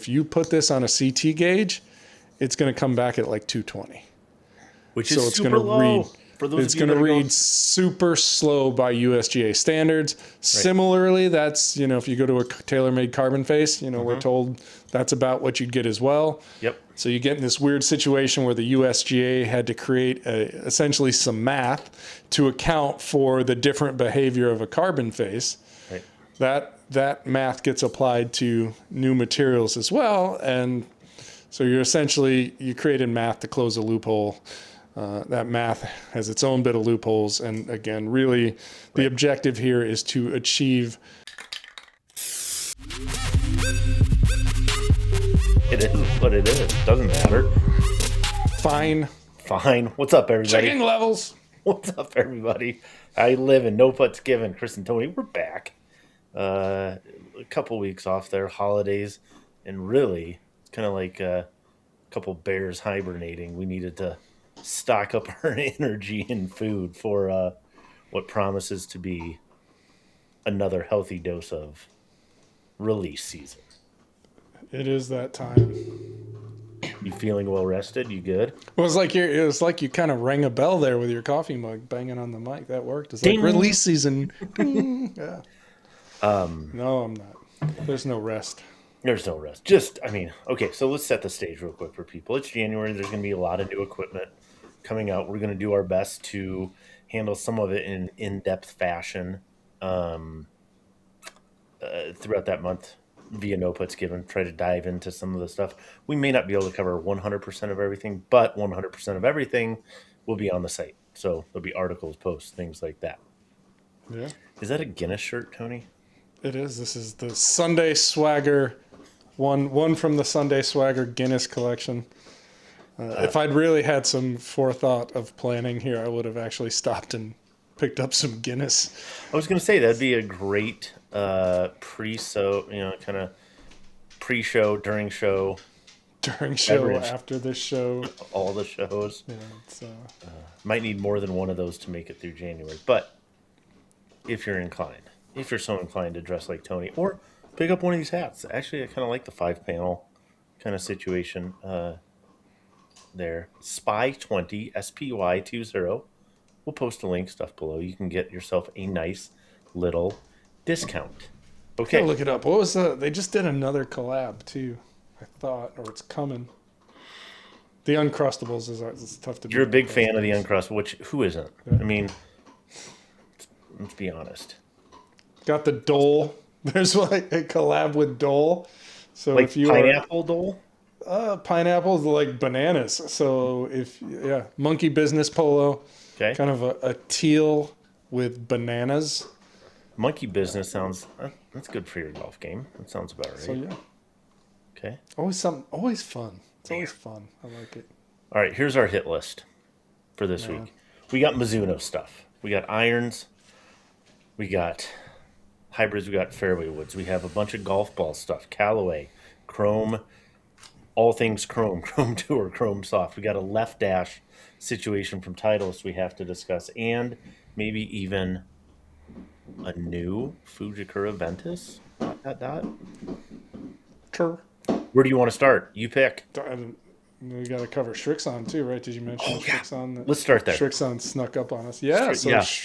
if you put this on a CT gauge, it's going to come back at like 220. Which is super low. It's going to read super slow by USGA standards. Right. Similarly, that's, if you go to a TaylorMade carbon face, we're told that's about what you'd get as well. Yep. So you get in this weird situation where the USGA had to create essentially some math to account for the different behavior of a carbon face. Right. That math gets applied to new materials as well. And so you created math to close a loophole. That math has its own bit of loopholes. And again, really the objective here is to achieve. It is what it is. Doesn't matter. Fine. What's up, everybody? Checking levels. What's up, everybody? I live in NoPuttsGiven. Chris and Tony, we're back. A couple weeks off there, holidays. And really, it's kind of like a couple bears hibernating. We needed to stock up our energy and food for what promises to be another healthy dose of release season. It is that time. You feeling well rested? You good? Well, it was like you kind of rang a bell there with your coffee mug banging on the mic. That worked. It's like release season. Yeah. No, I'm not. There's no rest. There's no rest. Okay, so let's set the stage real quick for people. It's January. There's going to be a lot of new equipment coming out. We're going to do our best to handle some of it in an in-depth fashion throughout that month via NoPuttsGiven. Try to dive into some of the stuff. We may not be able to cover 100% of everything, but 100% of everything will be on the site. So there'll be articles, posts, things like that. Yeah. Is that a Guinness shirt, Tony? It is. This is the Sunday Swagger, one from the Sunday Swagger Guinness collection. If I'd really had some forethought of planning here, I would have actually stopped and picked up some Guinness. I was going to say that'd be a great pre-show, during show. During show, beverage. After this show. All the shows. Yeah, might need more than one of those to make it through January. But if you're so inclined to dress like Tony, or pick up one of these hats. Actually, I kind of like the 5-panel kind of situation there. Spy 20, SPY 20. We'll post a link stuff below. You can get yourself a nice little discount. Okay. Look it up. What was they just did another collab too, I thought, or it's coming. The Uncrustables is tough to. You're a big fan of the Uncrustables, who isn't? Yeah. I mean, let's be honest. Got the Dole. There's like a collab with Dole. So like if you pineapple Dole? Pineapples like bananas. So monkey business polo. Okay. Kind of a teal with bananas. Monkey business sounds that's good for your golf game. That sounds about right. So yeah. Okay. Always fun. It's always fun. I like it. All right, here's our hit list for this week. We got Mizuno stuff. We got irons. We got hybrids. We got fairway woods. We have a bunch of golf ball stuff. Callaway, Chrome, all things Chrome, Chrome Tour, Chrome Soft. We got a left dash situation from Titleist we have to discuss, and maybe even a new Fujikura Ventus. ... Sure. Where do you want to start? You pick. We got to cover Srixon too, right? Did you mention Srixon? Let's start there. Srixon snuck up on us. Yeah. We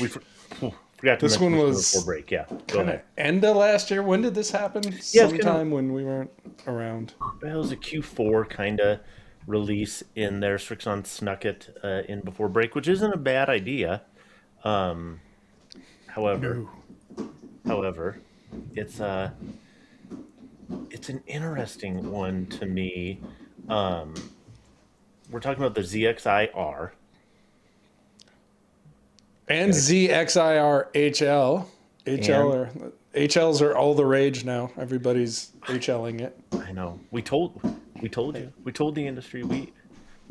forgot to this one was before break. Yeah. Kind of end of last year. When did this happen? Sometime when we weren't around. It was a Q4 kind of release in there. Srixon snuck it in before break, which isn't a bad idea. However, it's an interesting one to me. We're talking about the ZXiR. And ZXiR HL. HLs are all the rage now. Everybody's HLing it. I know. We told you. We told the industry. We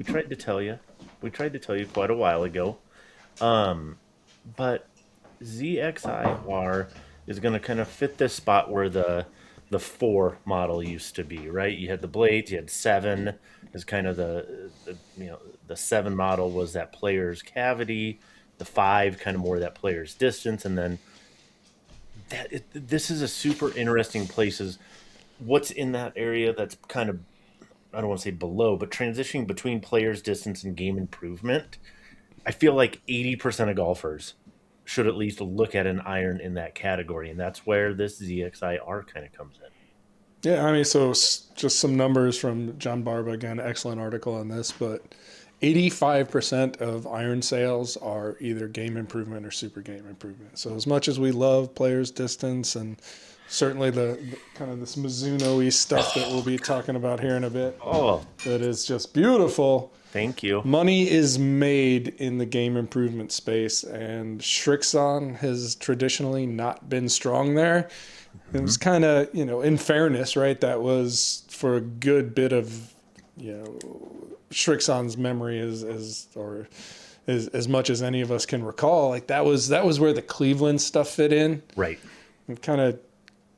tried to tell you. We tried to tell you quite a while ago. But ZXiR is going to kind of fit this spot where the 4 model used to be, right? You had the blades, you had 7 as kind of the 7 model was that player's cavity, the 5 kind of more that player's distance, and then this is a super interesting places what's in that area that's kind of, I don't want to say below, but transitioning between players, distance, and game improvement. I feel like 80% of golfers should at least look at an iron in that category, and that's where this ZXiR kind of comes in. Yeah, I mean, so just some numbers from John Barba, again, excellent article on this, but 85% of iron sales are either game improvement or super game improvement. So as much as we love players' distance and certainly the kind of this Mizuno-y stuff that we'll be talking about here in a bit, that is just beautiful. Thank you. Money is made in the game improvement space, and Srixon has traditionally not been strong there. Mm-hmm. It was kind of, in fairness, right? That was for a good bit of, Srixon's memory as much as any of us can recall. Like that was where the Cleveland stuff fit in. Right. We've kind of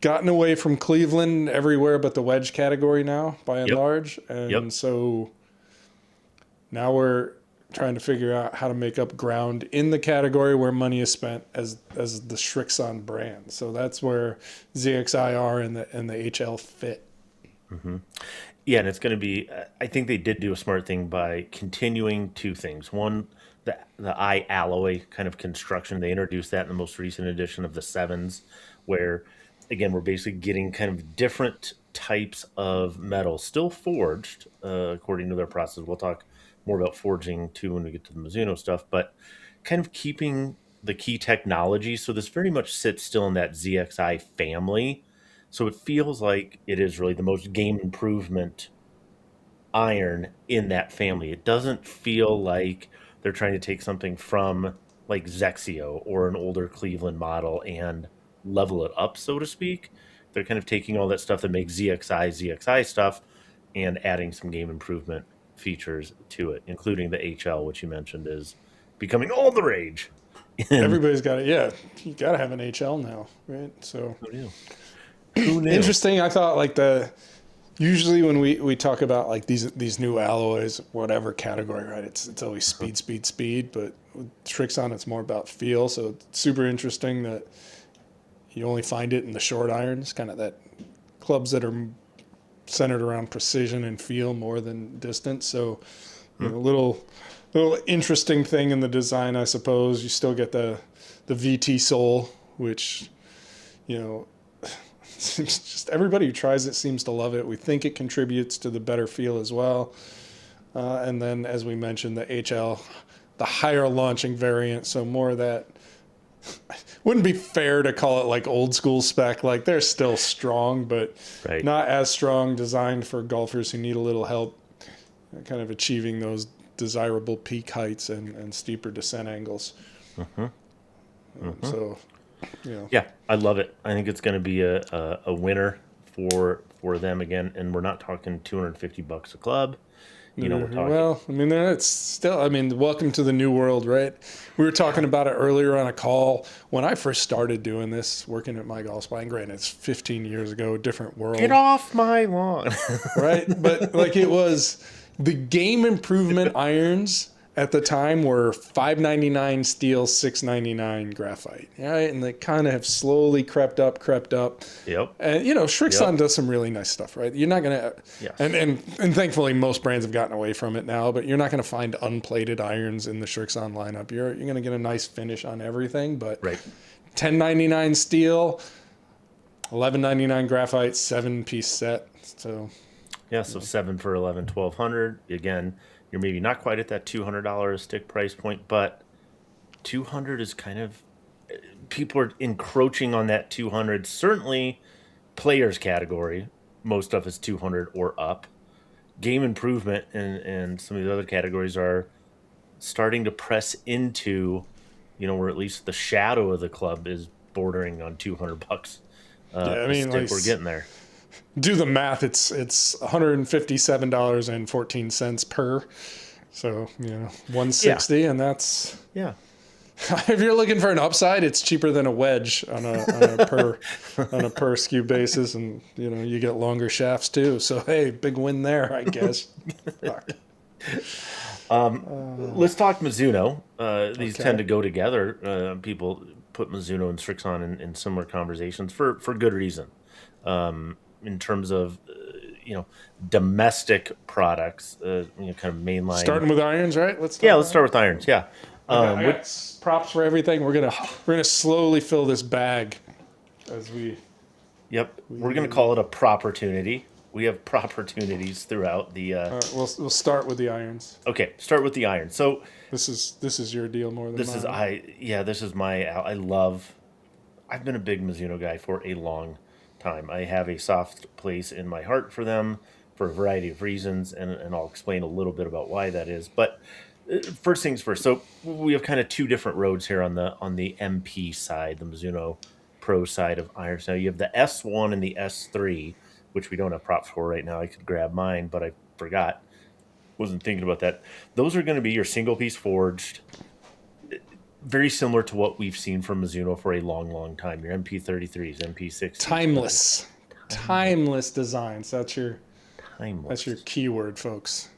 gotten away from Cleveland everywhere but the wedge category now, by and large, and so. Now we're trying to figure out how to make up ground in the category where money is spent as the Srixon brand. So that's where ZXiR and the HL fit. Mm-hmm. Yeah, and it's going to be. I think they did do a smart thing by continuing two things. One, the eye alloy kind of construction. They introduced that in the most recent edition of the 7s, where again we're basically getting kind of different types of metal, still forged according to their process. We'll talk more about forging too when we get to the Mizuno stuff, but kind of keeping the key technology. So this very much sits still in that ZXi family. So it feels like it is really the most game improvement iron in that family. It doesn't feel like they're trying to take something from like Zexio or an older Cleveland model and level it up, so to speak. They're kind of taking all that stuff that makes ZXi stuff and adding some game improvement features to it, including the HL, which you mentioned is becoming all the rage. Everybody's got it. Yeah, you got to have an HL now, right? So who knew? Interesting. I thought like usually when we talk about like these new alloys, whatever category, right? It's always speed. But with Srixon, it's more about feel. So it's super interesting that you only find it in the short irons, kind of that clubs that are centered around precision and feel more than distance. So a little interesting thing in the design, I suppose. You still get the VT sole, which just everybody who tries it seems to love it. We think it contributes to the better feel as well. And then, as we mentioned, the HL, the higher launching variant, so more of that. Wouldn't be fair to call it like old school spec. Like they're still strong, but not as strong, designed for golfers who need a little help kind of achieving those desirable peak heights and steeper descent angles. So, yeah, I love it. I think it's going to be a winner for them again. And we're not talking $250 a club. We're talking. Well, I mean, it's still, welcome to the new world, right? We were talking about it earlier on a call. When I first started doing this, working at MyGolfSpy, and granted, it's 15 years ago, different world. Get off my lawn. Right? But like it was, the game improvement irons at the time were $5.99 steel, $6.99 graphite. Right? And they kind of have slowly crept up. Yep. And Srixon does some really nice stuff, right? You're not gonna, and thankfully most brands have gotten away from it now. But you're not gonna find unplated irons in the Srixon lineup. You're gonna get a nice finish on everything. But $10.99 steel, $11.99 graphite, 7-piece set. So so 7 for $1,100. Again, you're maybe not quite at that $200 a stick price point, but $200 is kind of, people are encroaching on that $200. Certainly, players category, most stuff is $200 or up. Game improvement and some of the other categories are starting to press into, where at least the shadow of the club is bordering on $200. We're getting there. Do the math. It's $157.14 per. So, 160, and that's if you're looking for an upside, it's cheaper than a wedge on a per skew basis, and you get longer shafts too. So hey, big win there, I guess. Let's talk Mizuno. These tend to go together. People put Mizuno and Srixon in similar conversations for good reason. in terms of domestic products, kind of mainline. Starting with irons, right? Let's start with irons. Yeah. I got props for everything. We're gonna slowly fill this bag as we. Yep, we're gonna call it a propertunity. We have propertunities throughout the. We'll start with the irons. Okay, start with the irons. So this is your deal more than this mine. This is my. I've been a big Mizuno guy for a long time. I have a soft place in my heart for them for a variety of reasons, and I'll explain a little bit about why that is. But first things first. So we have kind of two different roads here on the MP side, the Mizuno Pro side of irons. Now you have the S1 and the S3, which we don't have props for right now. I could grab mine, but I forgot. Wasn't thinking about that. Those are going to be your single piece forged, very similar to what we've seen from Mizuno for a long, long time. Your MP33s, MP60s. Timeless designs. That's your keyword, folks.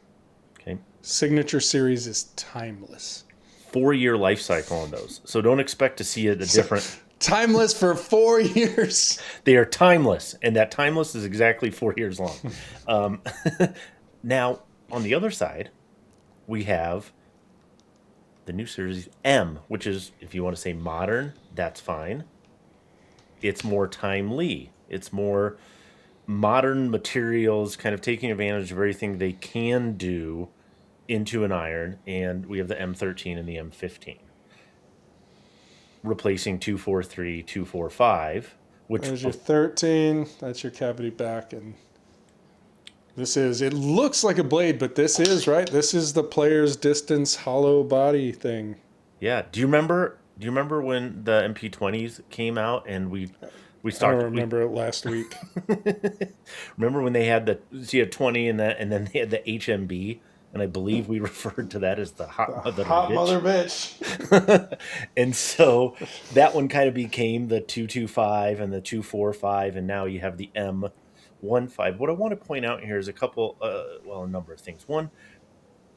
Okay. Signature series is timeless. 4-year life cycle on those. So don't expect to see it a different. Timeless for 4 years. They are timeless, and that timeless is exactly 4 years long. Now, on the other side, we have the new series M, which is, if you want to say modern, that's fine. It's more timely. It's more modern materials, kind of taking advantage of everything they can do into an iron. And we have the M13 and the M15. Replacing 243, 245, which there's your 13. That's your cavity back, and it looks like a blade, but this is right. This is the player's distance hollow body thing. Yeah. Do you remember when the MP20s came out and we started? I don't remember it last week. Remember when they had you had 20 and then they had the HMB. And I believe we referred to that as the hot mother bitch. And so that one kind of became the 225 and the 245, and now you have the M15. What I want to point out here is a number of things. One,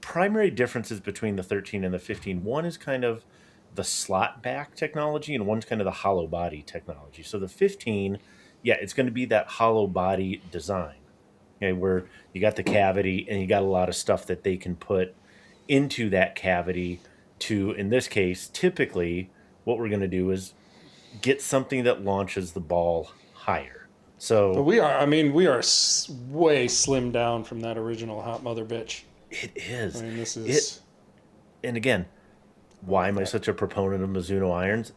primary differences between the 13 and the 15. One is kind of the slot back technology, and one's kind of the hollow body technology. So the 15, it's going to be that hollow body design. Okay, where you got the cavity and you got a lot of stuff that they can put into that cavity to, in this case, typically what we're going to do is get something that launches the ball higher. So but we are way slimmed down from that original hot mother bitch. It is. I mean, this is. And again, why am I such a proponent of Mizuno irons?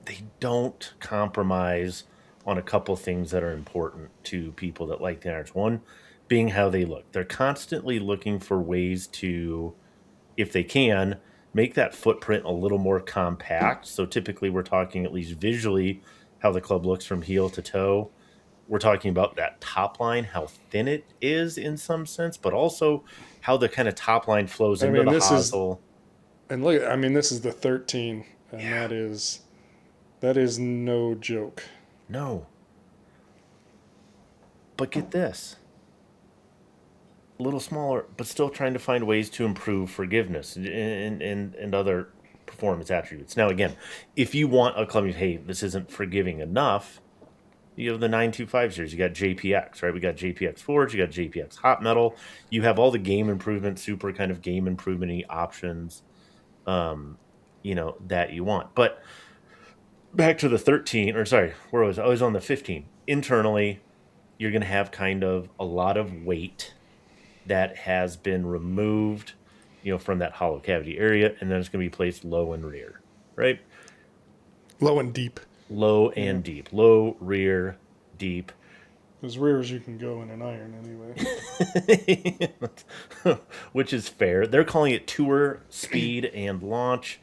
They don't compromise on a couple things that are important to people that like the irons. One being how they look. They're constantly looking for ways to, if they can, make that footprint a little more compact. So typically we're talking, at least visually, how the club looks from heel to toe. We're talking about that top line, how thin it is in some sense, but also how the kind of top line flows into the hosel. And look, this is the 13, and that is no joke. No. But get this. A little smaller, but still trying to find ways to improve forgiveness and other performance attributes. Now, again, if you want a club, hey, this isn't forgiving enough, you have the 925 series. You got JPX, right? We got JPX Forge, you got JPX Hot Metal. You have all the game improvement, super kind of game improvement-y options, that you want. But back to the 13, where was I? I was on the 15. Internally, you're going to have kind of a lot of weight that has been removed, from that hollow cavity area, and then it's going to be placed low and rear, right? Low and deep. Low and deep. Low, rear, deep. As rear as you can go in an iron, anyway. Which is fair. They're calling it tour, speed, and launch.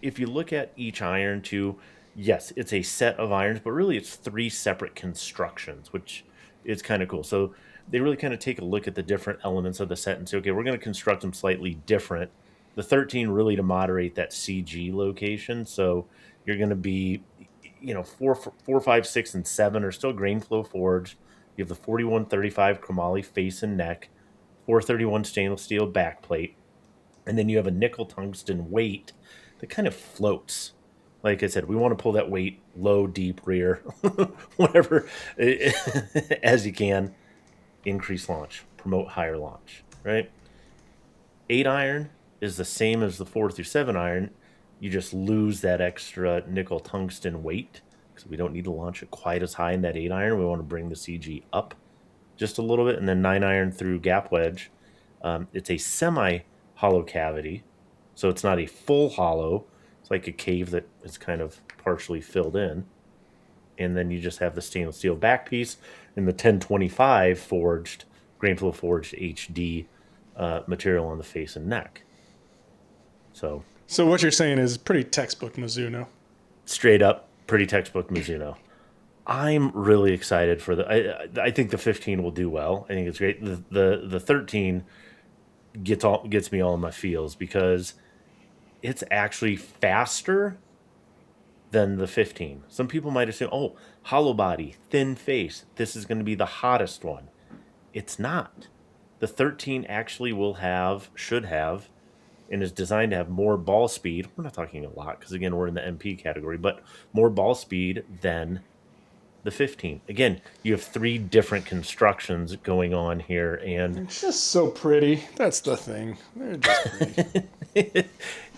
If you look at each iron, too, yes, it's a set of irons, but really it's 3 separate constructions, which is kind of cool. So they really kind of take a look at the different elements of the set and say, okay, we're going to construct them slightly different. The 13 really to moderate that CG location. So you're going to be, 4, 5, 6, and 7 are still grain flow forged. You have the 4135 chromoly face and neck, 431 stainless steel back plate, and then you have a nickel tungsten weight that kind of floats Like I said, we want to pull that weight low, deep, rear, whatever, as you can. Increase launch, promote higher launch, right? 8 iron is the same as the 4 through 7 iron. You just lose that extra nickel tungsten weight because we don't need to launch it quite as high in that 8 iron. We want to bring the CG up just a little bit. And then 9 iron through gap wedge. It's a semi hollow cavity, so it's not a full hollow. It's like a cave that is kind of partially filled in. And then you just have the stainless steel back piece and the 1025 forged, grain flow forged HD material on the face and neck. So what you're saying is pretty textbook Mizuno. Straight up, pretty textbook Mizuno. I'm really excited for I think the 15 will do well. I think it's great. The 13 gets me all in my feels because it's actually faster than the 15. Some people might assume, oh, hollow body, thin face, this is going to be the hottest one. It's not. The 13 actually should have, and is designed to have more ball speed. We're not talking a lot because, again, we're in the MP category, but more ball speed than the 15. Again, you have 3 different constructions going on here, and it's just so pretty. That's the thing. They're just pretty.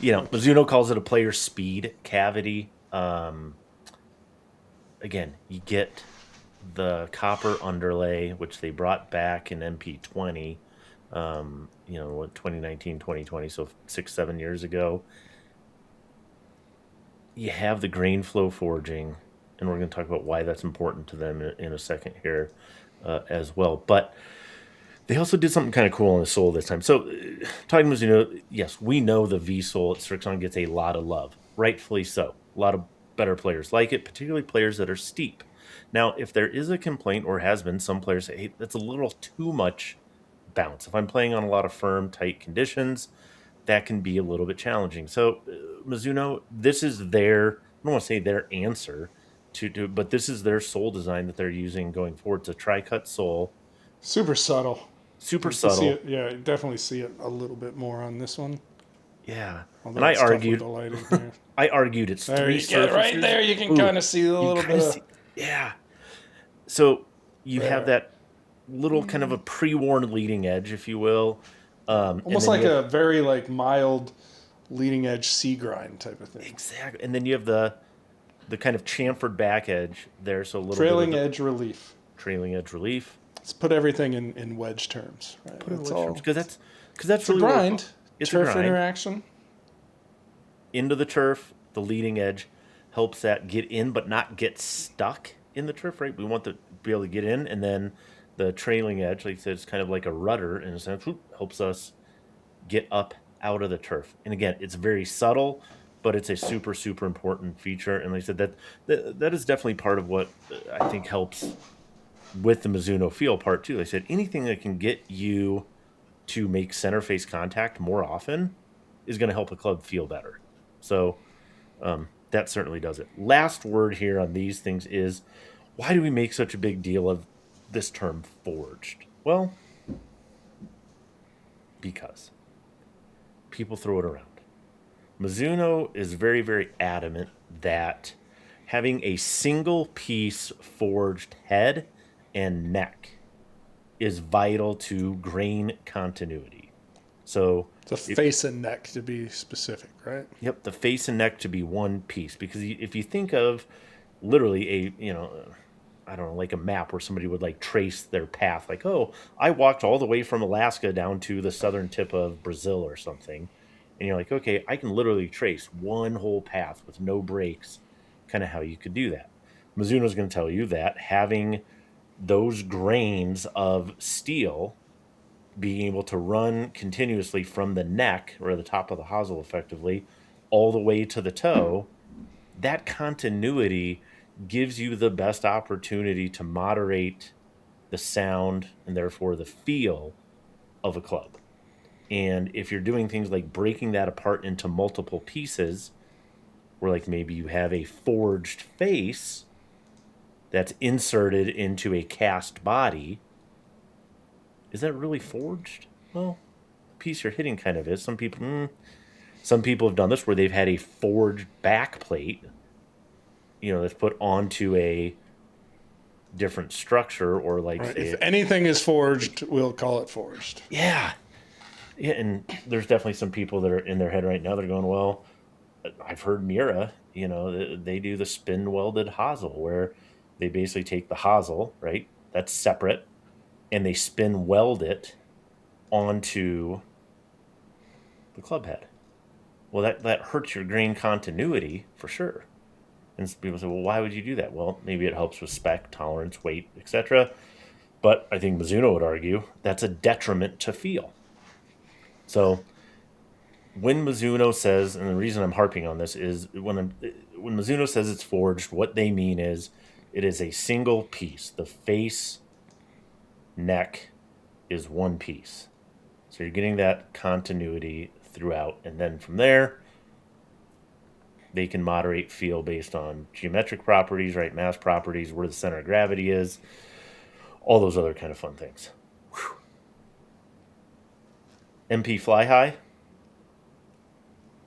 Mizuno calls it a player speed cavity. Again, you get the copper underlay, which they brought back in MP20, 2019, 2020, so 6-7 years ago. You have the grain flow forging, and we're going to talk about why that's important to them in a second here as well. But they also did something kind of cool on the sole this time. So, talking Mizuno, yes, we know the V-sole at Srixon gets a lot of love, rightfully so. A lot of better players like it, particularly players that are steep. Now, if there is a complaint, or has been, some players say, hey, that's a little too much bounce. If I'm playing on a lot of firm, tight conditions, that can be a little bit challenging. So, Mizuno, this is I don't want to say their answer but this is their sole design that they're using going forward. It's a tri-cut sole. Super subtle. Super subtle. You definitely see it a little bit more on this one. Yeah. Although and I argued it's there 3 surfaces. right there, you can kind of see a little bit. Yeah. So you have that little kind of a pre-worn leading edge, if you will. Almost like a very mild leading edge C grind type of thing. Exactly. And then you have the kind of chamfered back edge there, so a little trailing edge relief. Trailing edge relief. Let's put everything in wedge terms, right? Because that's really a grind. It's turf a grind. Interaction. Into the turf, the leading edge helps that get in but not get stuck in the turf, right? We want to be able to get in, and then the trailing edge, like I said, it's kind of like a rudder in a sense, helps us get up out of the turf. And again, it's very subtle, but it's a super, super important feature. And like I said, that is definitely part of what I think helps with the Mizuno feel part too. Like I said, anything that can get you to make center face contact more often is going to help a club feel better. So that certainly does it. Last word here on these things is, why do we make such a big deal of this term forged? Well, because people throw it around. Mizuno is very, very adamant that having a single piece forged head and neck is vital to grain continuity. So the face and neck, to be specific, right? Yep, the face and neck to be one piece. Because if you think of literally like a map where somebody would trace their path, like, oh, I walked all the way from Alaska down to the southern tip of Brazil or something. And you're like, okay, I can literally trace one whole path with no breaks, kind of how you could do that. Mizuno's going to tell you that having those grains of steel being able to run continuously from the neck, or the top of the hosel effectively, all the way to the toe, that continuity gives you the best opportunity to moderate the sound and therefore the feel of a club. And if you're doing things like breaking that apart into multiple pieces, where maybe you have a forged face that's inserted into a cast body, is that really forged? Well, the piece you're hitting kind of is. Some people, Some people have done this where they've had a forged back plate, that's put onto a different structure, or like right. If anything is forged, we'll call it forged. Yeah. Yeah, and there's definitely some people that are in their head right now. They're going, well, I've heard Mira, they do the spin welded hosel, where they basically take the hosel, right? That's separate, and they spin weld it onto the club head. Well, that hurts your grain continuity for sure. And people say, well, why would you do that? Well, maybe it helps with spec, tolerance, weight, etc. But I think Mizuno would argue that's a detriment to feel. So when Mizuno says, and the reason I'm harping on this is when Mizuno says it's forged, what they mean is it is a single piece. The face, neck is one piece. So you're getting that continuity throughout. And then from there, they can moderate feel based on geometric properties, right? Mass properties, where the center of gravity is, all those other kind of fun things. Whew. MP Fly High.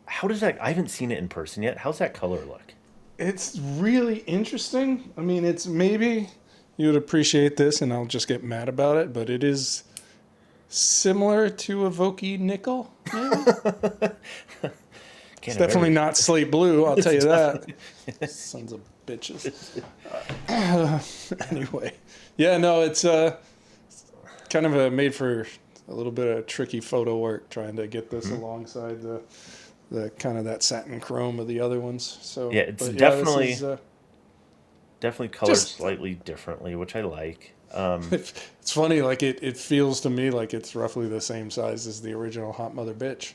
How does that? I haven't seen it in person yet. How's that color look? It's really interesting. I mean, it's maybe you would appreciate this, and I'll just get mad about it, but it is similar to a Vokey nickel, maybe? It's definitely not slate blue, I'll tell you that. Sons of bitches. Anyway. Yeah, no, it's kind of made for a little bit of tricky photo work, trying to get this alongside the kind of that satin chrome of the other ones. So yeah, it's definitely colored slightly differently, which I like. It's funny, like it feels to me like it's roughly the same size as the original Hot Mother Bitch.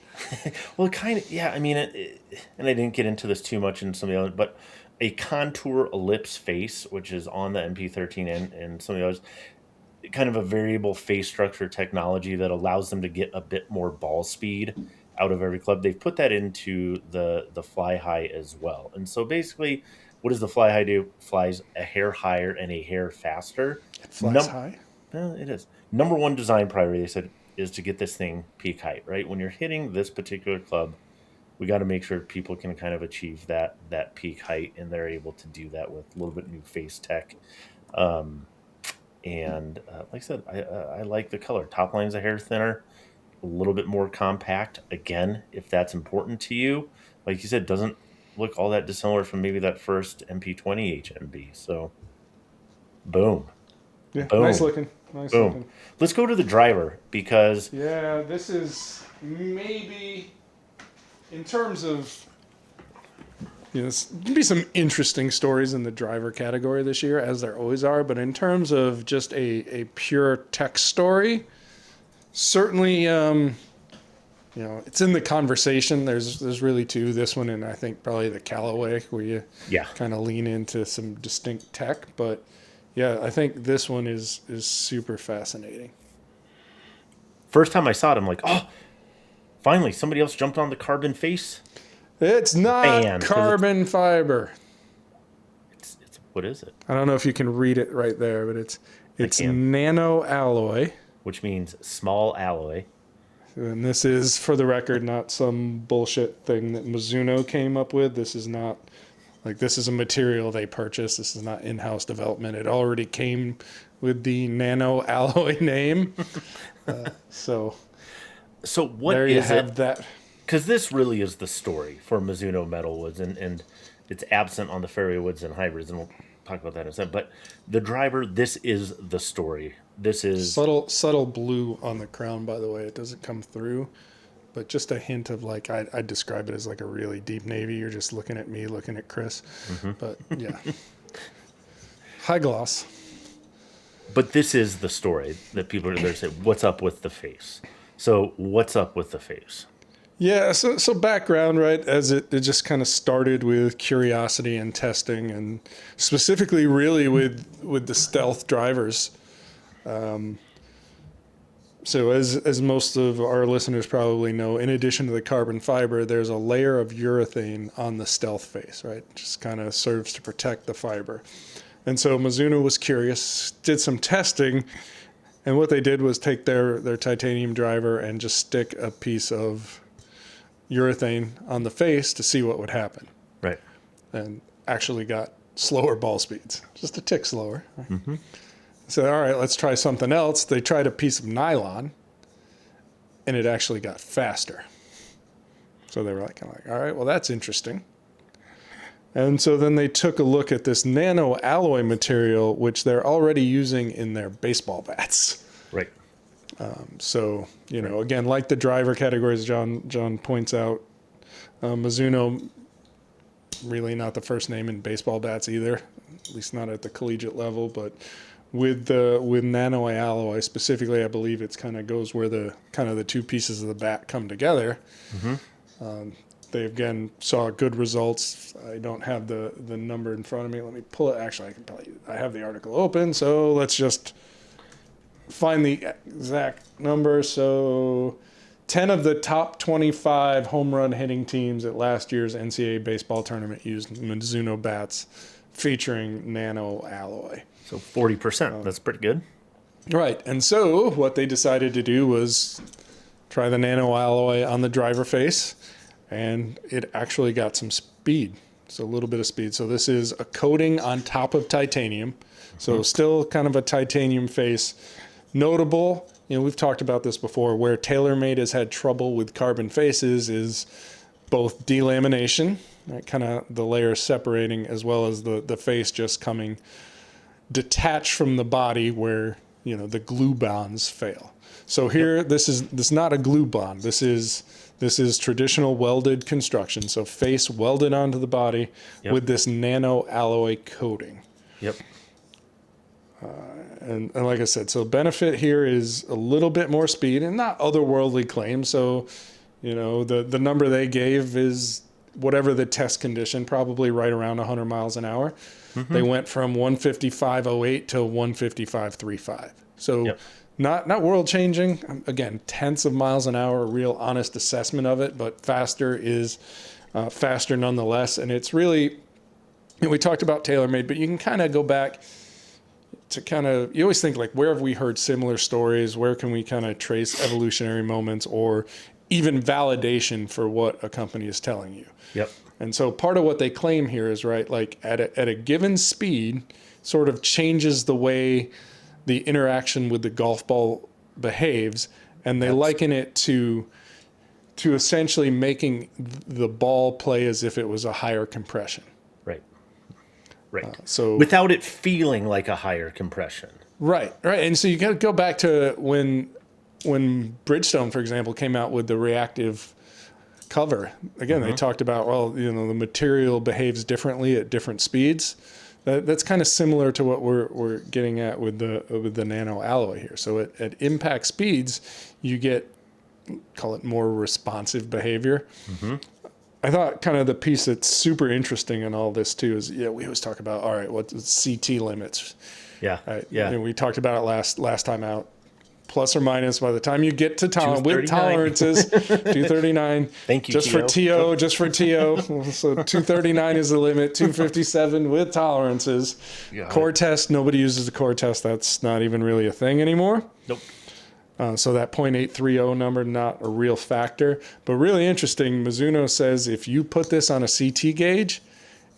Well, kind of, yeah. I mean, and I didn't get into this too much in some of the others, but a contour ellipse face, which is on the MP13 and some of the others, kind of a variable face structure technology that allows them to get a bit more ball speed out of every club. They've put that into the Fly High as well. And so basically, what does the Fly High do? Flies a hair higher and a hair faster. It flies high? Well, it is. Number one design priority, they said, is to get this thing peak height, right? When you're hitting this particular club, we got to make sure people can kind of achieve that peak height, and they're able to do that with a little bit new face tech. And like I said, I like the color. Top line's a hair thinner, a little bit more compact. Again, if that's important to you, like you said, doesn't look all that dissimilar from maybe that first MP20 HMB. So, boom. Yeah, boom. nice looking. Nice boom. looking. Let's go to the driver, because... Yeah, this is maybe, in terms of... there's going to be some interesting stories in the driver category this year, as there always are. But in terms of just a pure tech story, certainly, it's in the conversation. There's really two. This one and I think probably the Callaway, where you kind of lean into some distinct tech. But yeah, I think this one is super fascinating. First time I saw it, I'm like, oh, finally somebody else jumped on the carbon face. It's not carbon fiber. It's what is it? I don't know if you can read it right there, but it's nano alloy, which means small alloy. And this is, for the record, not some bullshit thing that Mizuno came up with. This is not this is a material they purchased. This is not in-house development. It already came with the nano alloy name. So what there you is have it? That. Because this really is the story for Mizuno Metalwoods, and it's absent on the fairway woods and hybrids, and we'll talk about that in a second. But the driver, this is the story. This is subtle blue on the crown, by the way. It doesn't come through, but just a hint of I'd describe it as like a really deep navy. You're just looking at me, looking at Chris, but yeah, high gloss. But this is the story that people are there to say, what's up with the face? So what's up with the face? Yeah, so background, right, as it just kind of started with curiosity and testing, and specifically really with the stealth drivers. So as most of our listeners probably know, in addition to the carbon fiber, there's a layer of urethane on the stealth face, right? Just kind of serves to protect the fiber. And so Mizuno was curious, did some testing, and what they did was take their titanium driver and just stick a piece of urethane on the face to see what would happen. Right. And actually got slower ball speeds, just a tick slower. Mm-hmm. So, all right, let's try something else. They tried a piece of nylon, and it actually got faster. So they were like, all right, well, that's interesting. And so then they took a look at this nano alloy material, which they're already using in their baseball bats. Right. So, you know, again, like the driver categories, John points out, Mizuno, really not the first name in baseball bats either, at least not at the collegiate level, but with nano alloy specifically, I believe it's kind of goes where the two pieces of the bat come together. Mm-hmm. They again saw good results. I don't have the number in front of me. Let me pull it. Actually, I have the article open, so let's just find the exact number. So 10 of the top 25 home run hitting teams at last year's NCAA baseball tournament used Mizuno bats featuring nano alloy. So 40%. That's pretty good. Right. And so what they decided to do was try the nano alloy on the driver face, and it actually got some speed. So a little bit of speed. So this is a coating on top of titanium. So still kind of a titanium face. Notable, you know, we've talked about this before, where TaylorMade has had trouble with carbon faces is both delamination, right, kind of the layers separating, as well as the face just coming detached from the body where, you know, the glue bonds fail. So here, this is not a glue bond. This is traditional welded construction. So face welded onto the body with this nano alloy coating. Yep. And like I said, so benefit here is a little bit more speed and not otherworldly claims. So, you know, the number they gave is whatever the test condition, probably right around 100 miles an hour. Mm-hmm. They went from 155.08 to 155.35. So not world changing. Again, tenths of miles an hour, a real honest assessment of it, but faster is faster nonetheless. And it's really, you know, we talked about TaylorMade, but you can kind of go back to you always think like, where have we heard similar stories? Where can we kind of trace evolutionary moments or even validation for what a company is telling you? Yep. And so part of what they claim here is, right, like at a given speed sort of changes the way the interaction with the golf ball behaves. And they liken it to essentially making the ball play as if it was a higher compression. Right. So without it feeling like a higher compression. Right. And so you got to go back to when Bridgestone, for example, came out with the reactive cover. Again, they talked about, well, you know, the material behaves differently at different speeds. That's kind of similar to what we're getting at with the nano alloy here. So at impact speeds, you get, call it more responsive behavior. Mm-hmm. I thought kind of the piece that's super interesting in all this too is, we always talk about, all right, what's CT limits? Yeah. And we talked about it last time out. Plus or minus, by the time you get to with tolerances, 239. Thank you, just for TO. So 239 is the limit, 257 with tolerances. Core test, nobody uses the core test. That's not even really a thing anymore. Nope. So that 0.830 number, not a real factor. But really interesting, Mizuno says if you put this on a CT gauge,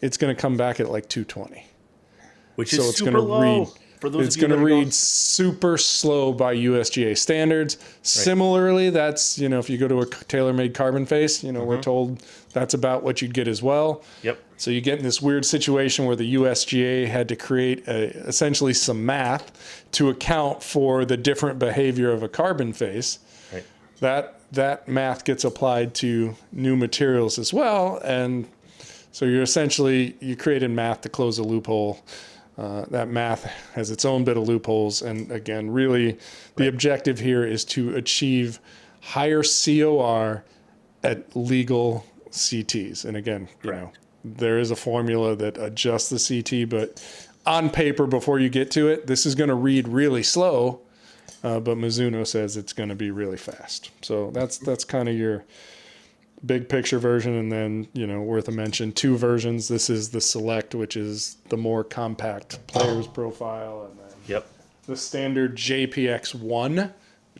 it's going to come back at like 220. Which is super low. It's going to read super slow by USGA standards. Right. Similarly, that's, you know, if you go to a TaylorMade carbon face, you know, we're told that's about what you'd get as well. Yep. So you get in this weird situation where the USGA had to create essentially some math to account for the different behavior of a carbon face. Right. That math gets applied to new materials as well. And so you created math to close a loophole. That math has its own bit of loopholes. And again, really the objective here is to achieve higher COR at legal CTs. And again, you know, there is a formula that adjusts the CT, but on paper, before you get to it, this is going to read really slow, but Mizuno says it's going to be really fast. So that's kind of your big picture version. And then, you know, worth a mention, two versions. This is the Select, which is the more compact player's profile. And then the standard JPX1,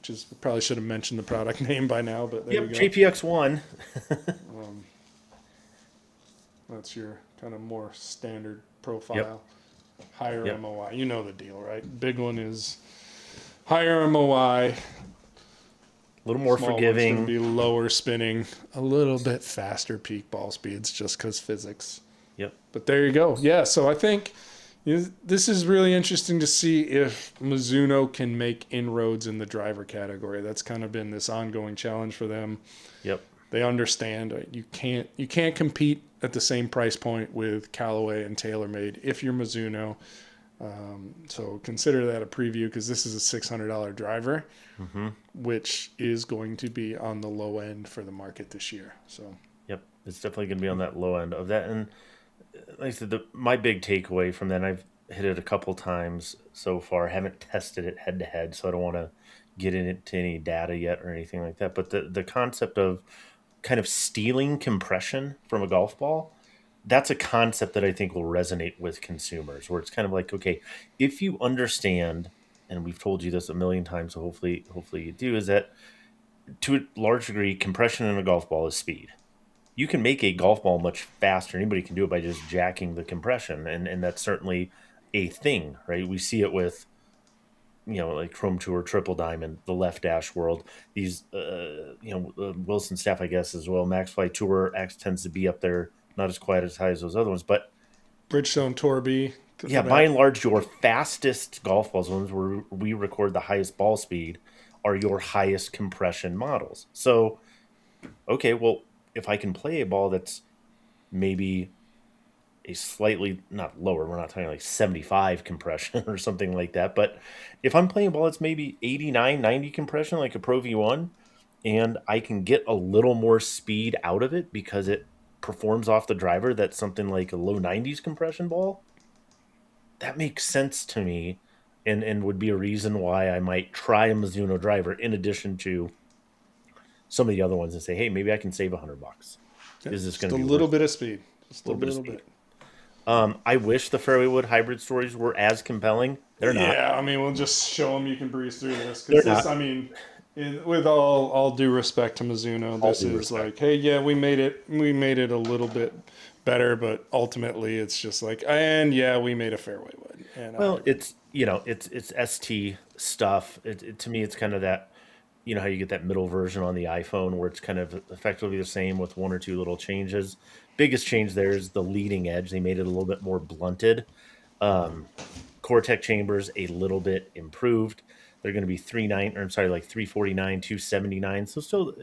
which is probably should have mentioned the product name by now, but there you go. JPX1. That's your kind of more standard profile. Higher MOI. You know the deal, right? Big one is higher MOI. A little more forgiving. Going to be lower spinning, a little bit faster peak ball speeds just because physics. Yep. But there you go. Yeah, so I think this is really interesting to see if Mizuno can make inroads in the driver category. That's kind of been this ongoing challenge for them. Yep. They understand you can't compete at the same price point with Callaway and TaylorMade if you're Mizuno. So consider that a preview because this is a $600 driver, which is going to be on the low end for the market this year. So yep, it's definitely going to be on that low end of that. And like I said, my big takeaway from that, and I've hit it a couple times so far. I haven't tested it head to head, so I don't want to get into any data yet or anything like that. But the concept of kind of stealing compression from a golf ball, that's a concept that I think will resonate with consumers, where it's kind of like, okay, if you understand, and we've told you this a million times, so hopefully you do, is that to a large degree, compression in a golf ball is speed. You can make a golf ball much faster. Anybody can do it by just jacking the compression, and that's certainly a thing, right? We see it with, like Chrome Tour, Triple Diamond, the Left Dash world. These, Wilson staff, I guess, as well. MaxFly Tour X tends to be up there, not as quite as high as those other ones, but Bridgestone Tour B. Yeah, by and large, your fastest golf balls, ones where we record the highest ball speed, are your highest compression models. So, okay, well, if I can play a ball that's maybe a slightly, not lower, we're not talking like 75 compression or something like that, but if I'm playing a ball that's maybe 89, 90 compression, like a Pro V1, and I can get a little more speed out of it because it performs off the driver, that's something like a low 90s compression ball, that makes sense to me and would be a reason why I might try a Mizuno driver in addition to some of the other ones and say, hey, maybe I can save $100. Is this going to be a little bit of speed? Just a little bit. I wish the fairway wood hybrid stories were as compelling. They're not. Yeah, I mean, we'll just show them. You can breeze through this. With all due respect to Mizuno, this is like, hey, yeah, we made it a little bit better, but ultimately it's just like, and yeah, we made a fairway wood. And it's ST stuff. To me, it's kind of that, how you get that middle version on the iPhone where it's kind of effectively the same with one or two little changes. Biggest change there is the leading edge. They made it a little bit more blunted. Core-Tech chambers a little bit improved. They're going to be like $349, $279. So still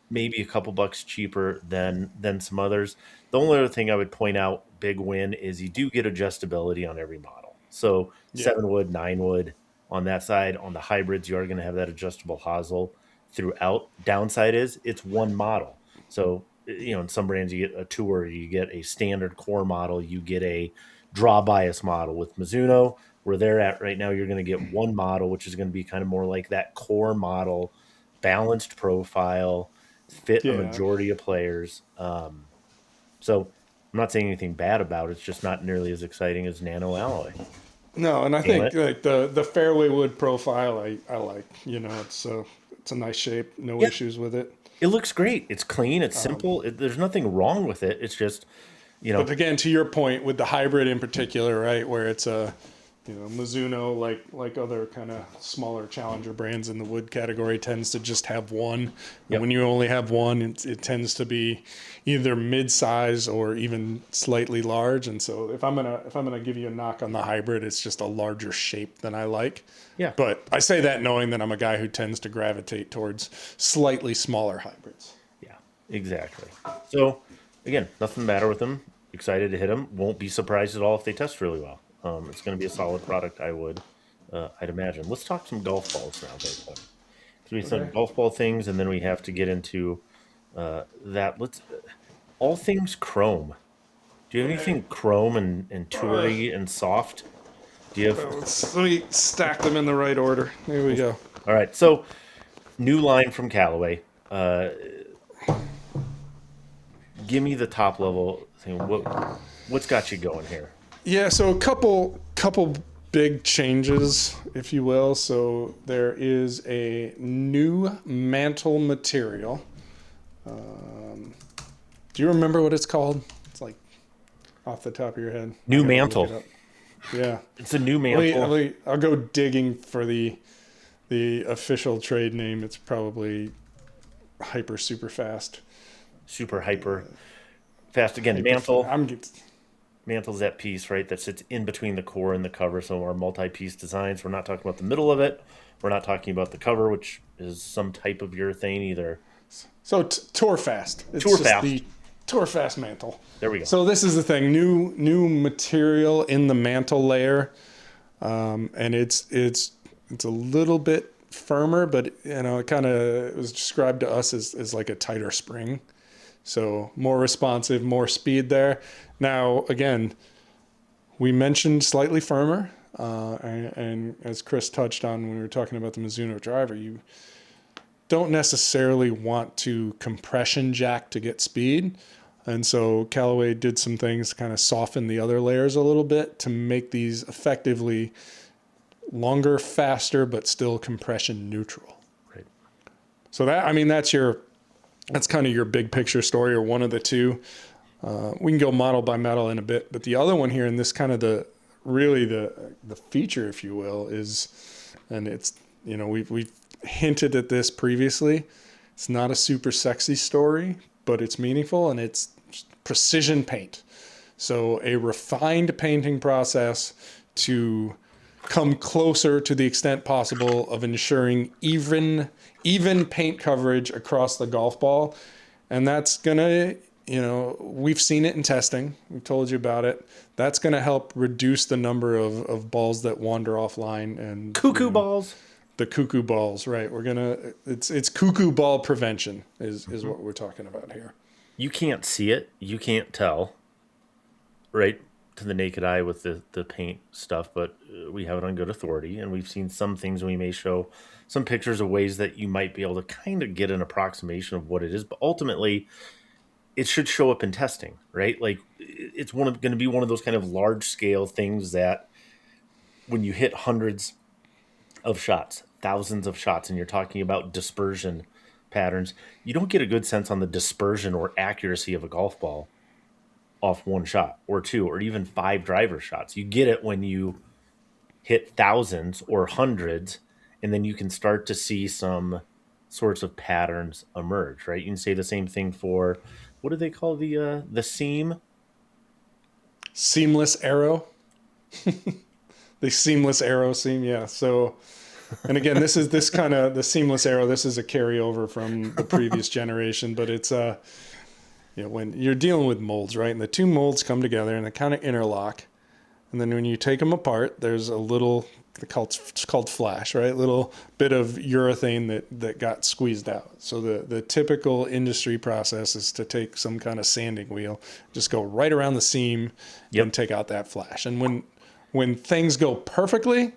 maybe a couple bucks cheaper than some others. The only other thing I would point out, big win, is you do get adjustability on every model. So 7 wood, 9 wood on that side. On the hybrids, you are going to have that adjustable hosel throughout. Downside is it's one model. So, in some brands you get a tour, you get a standard core model, you get a draw bias model. With Mizuno, where they're at right now, you're going to get one model, which is going to be kind of more like that core model, balanced profile, fit a majority of players. So I'm not saying anything bad about it. It's just not nearly as exciting as nano alloy. No, and I think like the fairway wood profile, I like. It's a nice shape, no issues with it. It looks great. It's clean. It's simple. There's nothing wrong with it. It's just, But again, to your point, with the hybrid in particular, right, where it's a, Mizuno, like other kind of smaller challenger brands in the wood category, tends to just have one. And when you only have one, it tends to be either mid-size or even slightly large. And so if I'm gonna give you a knock on the hybrid, it's just a larger shape than I like. Yeah. But I say that knowing that I'm a guy who tends to gravitate towards slightly smaller hybrids. Yeah, exactly. So again, nothing the matter with them. Excited to hit them. Won't be surprised at all if they test really well. It's going to be a solid product, I'd imagine. Let's talk some golf balls now. So we have some golf ball things, and then we have to get into that. All things chrome. Do you have anything chrome and toury and soft? Do you have? Let me stack them in the right order. There we go. All right. So, new line from Callaway. Give me the top level thing. What's got you going here? Yeah, so a couple big changes, if you will. So there is a new mantle material. Do you remember what it's called? It's like off the top of your head. New mantle. Yeah. It's a new mantle. I'll go digging for the official trade name. It's probably hyper super fast. Super hyper fast. Again, mantle. Mantle's that piece, right, that sits in between the core and the cover. So our multi-piece designs, we're not talking about the middle of it. We're not talking about the cover, which is some type of urethane either. So Tour Fast. It's Tour just Fast. the Tour Fast mantle. There we go. So this is the thing, new material in the mantle layer, and it's a little bit firmer, but it was described to us as like a tighter spring. So more responsive, more speed there. Now, again, we mentioned slightly firmer, and as Chris touched on when we were talking about the Mizuno Driver, you don't necessarily want to compression jack to get speed. And so Callaway did some things to kind of soften the other layers a little bit to make these effectively longer, faster, but still compression neutral. Right. So that's kind of your big picture story, or one of the two. We can go model by model in a bit, but the other one here, and this kind of the feature, if you will, is, and it's, we've hinted at this previously. It's not a super sexy story, but it's meaningful, and it's precision paint. So a refined painting process to come closer to the extent possible of ensuring even paint coverage across the golf ball. And that's gonna, we've seen it in testing. We've told you about it. That's gonna help reduce the number of balls that wander offline and cuckoo balls. The cuckoo balls, right? It's cuckoo ball prevention is what we're talking about here. You can't see it. You can't tell, right, to the naked eye with the paint stuff, but we have it on good authority, and we've seen some things. We may show some pictures of ways that you might be able to kind of get an approximation of what it is, but ultimately it should show up in testing, right? Like, it's going to be one of those kind of large scale things that when you hit hundreds of shots, thousands of shots, and you're talking about dispersion patterns, you don't get a good sense on the dispersion or accuracy of a golf ball off one shot or two or even 5 driver shots. You get it when you hit thousands or hundreds, and then you can start to see some sorts of patterns emerge, right? You can say the same thing for, what do they call the seam? Seamless arrow. The seamless arrow seam, yeah. So, and again, this kind of the seamless arrow. This is a carryover from the previous generation, but it's when you're dealing with molds, right? And the two molds come together and they kind of interlock, and then when you take them apart, there's a little it's called flash, right? Little bit of urethane that got squeezed out. So the typical industry process is to take some kind of sanding wheel, just go right around the seam, and take out that flash. And when things go perfectly,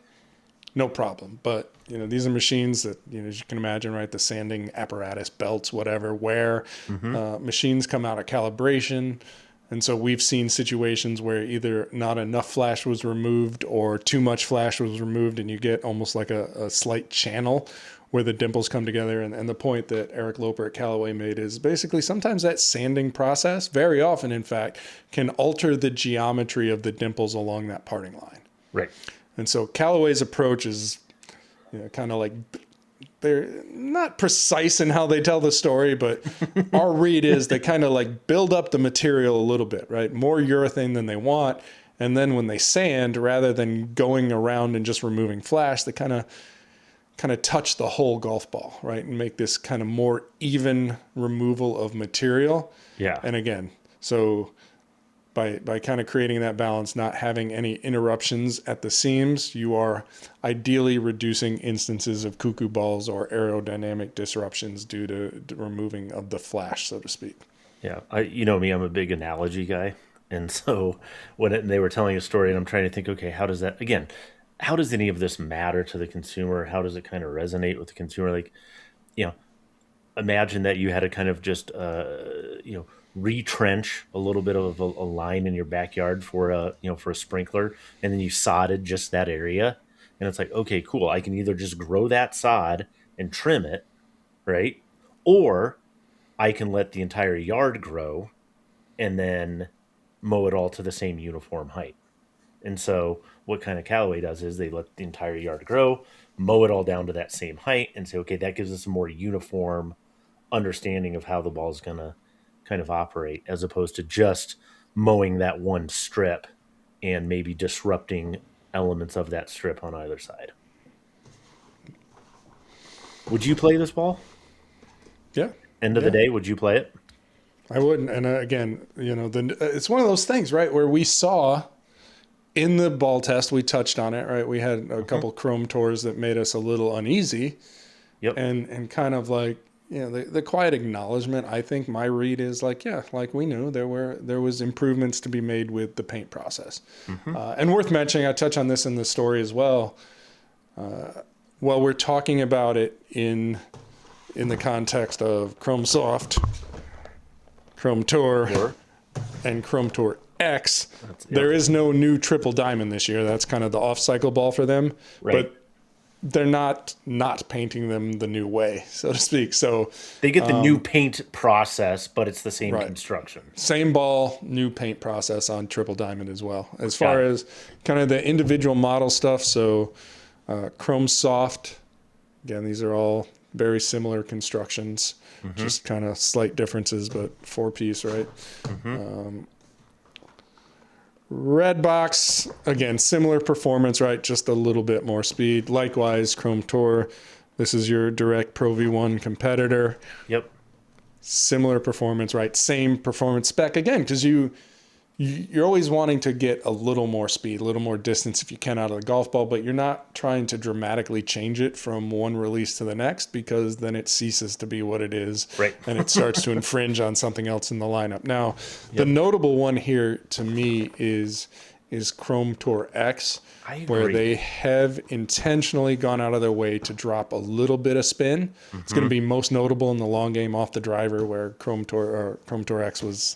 no problem. But these are machines that as you can imagine, right? The sanding apparatus, belts, whatever, wear. Machines come out of calibration, and so we've seen situations where either not enough flash was removed or too much flash was removed, and you get almost like a slight channel where the dimples come together. And the point that Eric Loper at Callaway made is basically sometimes that sanding process, very often in fact, can alter the geometry of the dimples along that parting line. Right. And so Callaway's approach is kind of like, they're not precise in how they tell the story, but our read is they kind of like build up the material a little bit, right? More urethane than they want. And then when they sand, rather than going around and just removing flash, they kind of touch the whole golf ball, right? And make this kind of more even removal of material. Yeah. And again, so by kind of creating that balance, not having any interruptions at the seams, you are ideally reducing instances of cuckoo balls or aerodynamic disruptions due to the removing of the flash, so to speak. Yeah. You know me, I'm a big analogy guy. And so when they were telling a story, and I'm trying to think, okay, how does any of this matter to the consumer? How does it kind of resonate with the consumer? Like, imagine that you had to kind of just, retrench a little bit of a line in your backyard for a sprinkler, and then you sodded just that area, and it's like, okay, cool, I can either just grow that sod and trim it, right, or I can let the entire yard grow and then mow it all to the same uniform height. And so what kind of Callaway does is they let the entire yard grow, mow it all down to that same height, and say, okay, that gives us a more uniform understanding of how the ball is going to kind of operate, as opposed to just mowing that one strip and maybe disrupting elements of that strip on either side. Would you play this ball? Yeah. End of the day, would you play it? I wouldn't. And again, it's one of those things, right, where we saw in the ball test, we touched on it, right? We had a couple chrome tours that made us a little uneasy. Yep. And kind of like, the quiet acknowledgement, I think my read is like, like we knew there was improvements to be made with the paint process. And worth mentioning, I touch on this in the story as well. While we're talking about it in the context of Chrome Soft, Chrome Tour, and Chrome Tour X, there is no new triple diamond this year. That's kind of the off-cycle ball for them. Right. But they're not painting them the new way, so to speak. So they get the new paint process, but it's the same construction. Same ball, new paint process on triple diamond as well. As far as kind of the individual model stuff, so Chrome Soft, again, these are all very similar constructions, just kind of slight differences, but 4-piece, right? Red Box, again, similar performance, right? Just a little bit more speed. Likewise, Chrome Tour. This is your direct Pro V1 competitor. Yep. Similar performance, right? Same performance spec. Again, because you're always wanting to get a little more speed, a little more distance if you can out of the golf ball, but you're not trying to dramatically change it from one release to the next, because then it ceases to be what it is. Right. And it starts to infringe on something else in the lineup. Now, the notable one here to me is Chrome Tour X, where they have intentionally gone out of their way to drop a little bit of spin. It's going to be most notable in the long game off the driver, where Chrome Tour X was,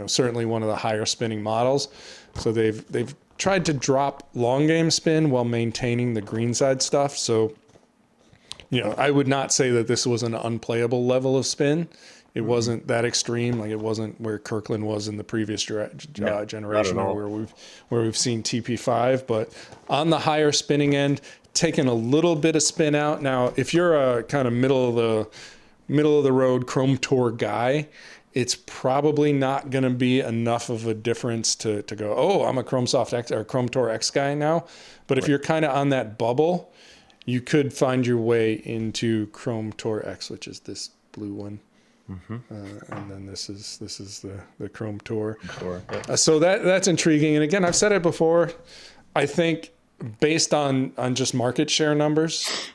certainly one of the higher spinning models. So they've tried to drop long game spin while maintaining the greenside stuff. So, I would not say that this was an unplayable level of spin. It wasn't that extreme. Like, it wasn't where Kirkland was in the previous generation, or where we've seen TP5. But on the higher spinning end, taking a little bit of spin out. Now, if you're a kind of middle of the road Chrome Tour guy, it's probably not going to be enough of a difference to go, oh, I'm a Chrome Soft X or Chrome Tour X guy now. But if you're kind of on that bubble, you could find your way into Chrome Tour X, which is this blue one. And then this is the Chrome Tour. So that's intriguing. And again, I've said it before. I think based on just market share numbers,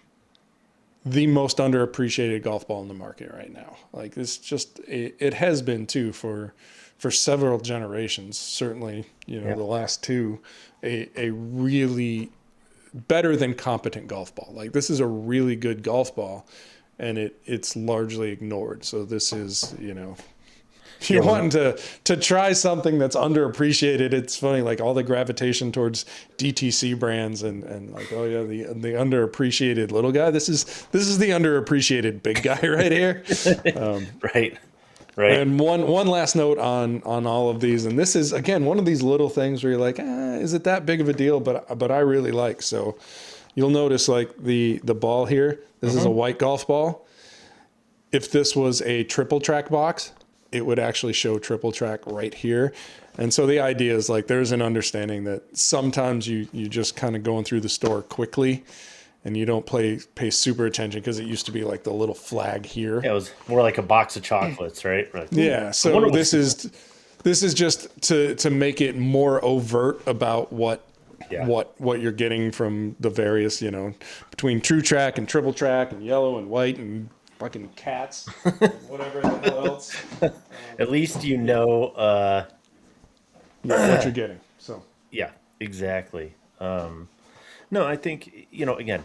the most underappreciated golf ball in the market right now. Like, it has been too for several generations. Certainly, the last two, a really better than competent golf ball. Like, this is a really good golf ball. And it's largely ignored. So this is, if you're wanting to try something that's underappreciated, it's funny, like all the gravitation towards DTC brands and like, oh yeah, the underappreciated little guy. This is the underappreciated big guy right here. Right. And one last note on all of these, and this is again one of these little things where you're like, is it that big of a deal? But I really like. So you'll notice like the ball here. This is a white golf ball. If this was a triple track box, it would actually show triple track right here. And so the idea is like, there's an understanding that sometimes you just kind of going through the store quickly and you don't pay super attention, because it used to be like the little flag here. Yeah, it was more like a box of chocolates, right? Like, yeah. So this is just to make it more overt about what you're getting from the various, between true track and triple track and yellow and white and fucking cats, and whatever the hell else. At least what you're getting. So yeah, exactly. No, I think, again,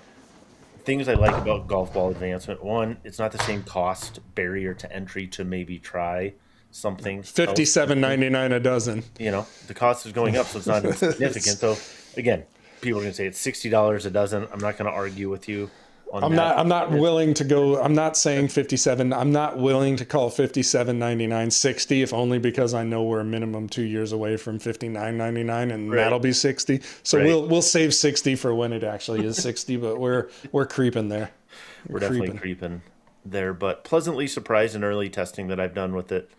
things I like about golf ball advancement. One, it's not the same cost barrier to entry to maybe try something. $57.99 a dozen. You know, the cost is going up, so it's not insignificant. So again, people are going to say it's $60 a dozen. I'm not going to argue with you on that. I'm not willing to go. I'm not saying 57. I'm not willing to call 57.99 60, if only because I know we're a minimum 2 years away from 59.99, and that'll be 60. So we'll save 60 for when it actually is 60. But we're creeping there. We're definitely creeping there. But pleasantly surprised in early testing that I've done with it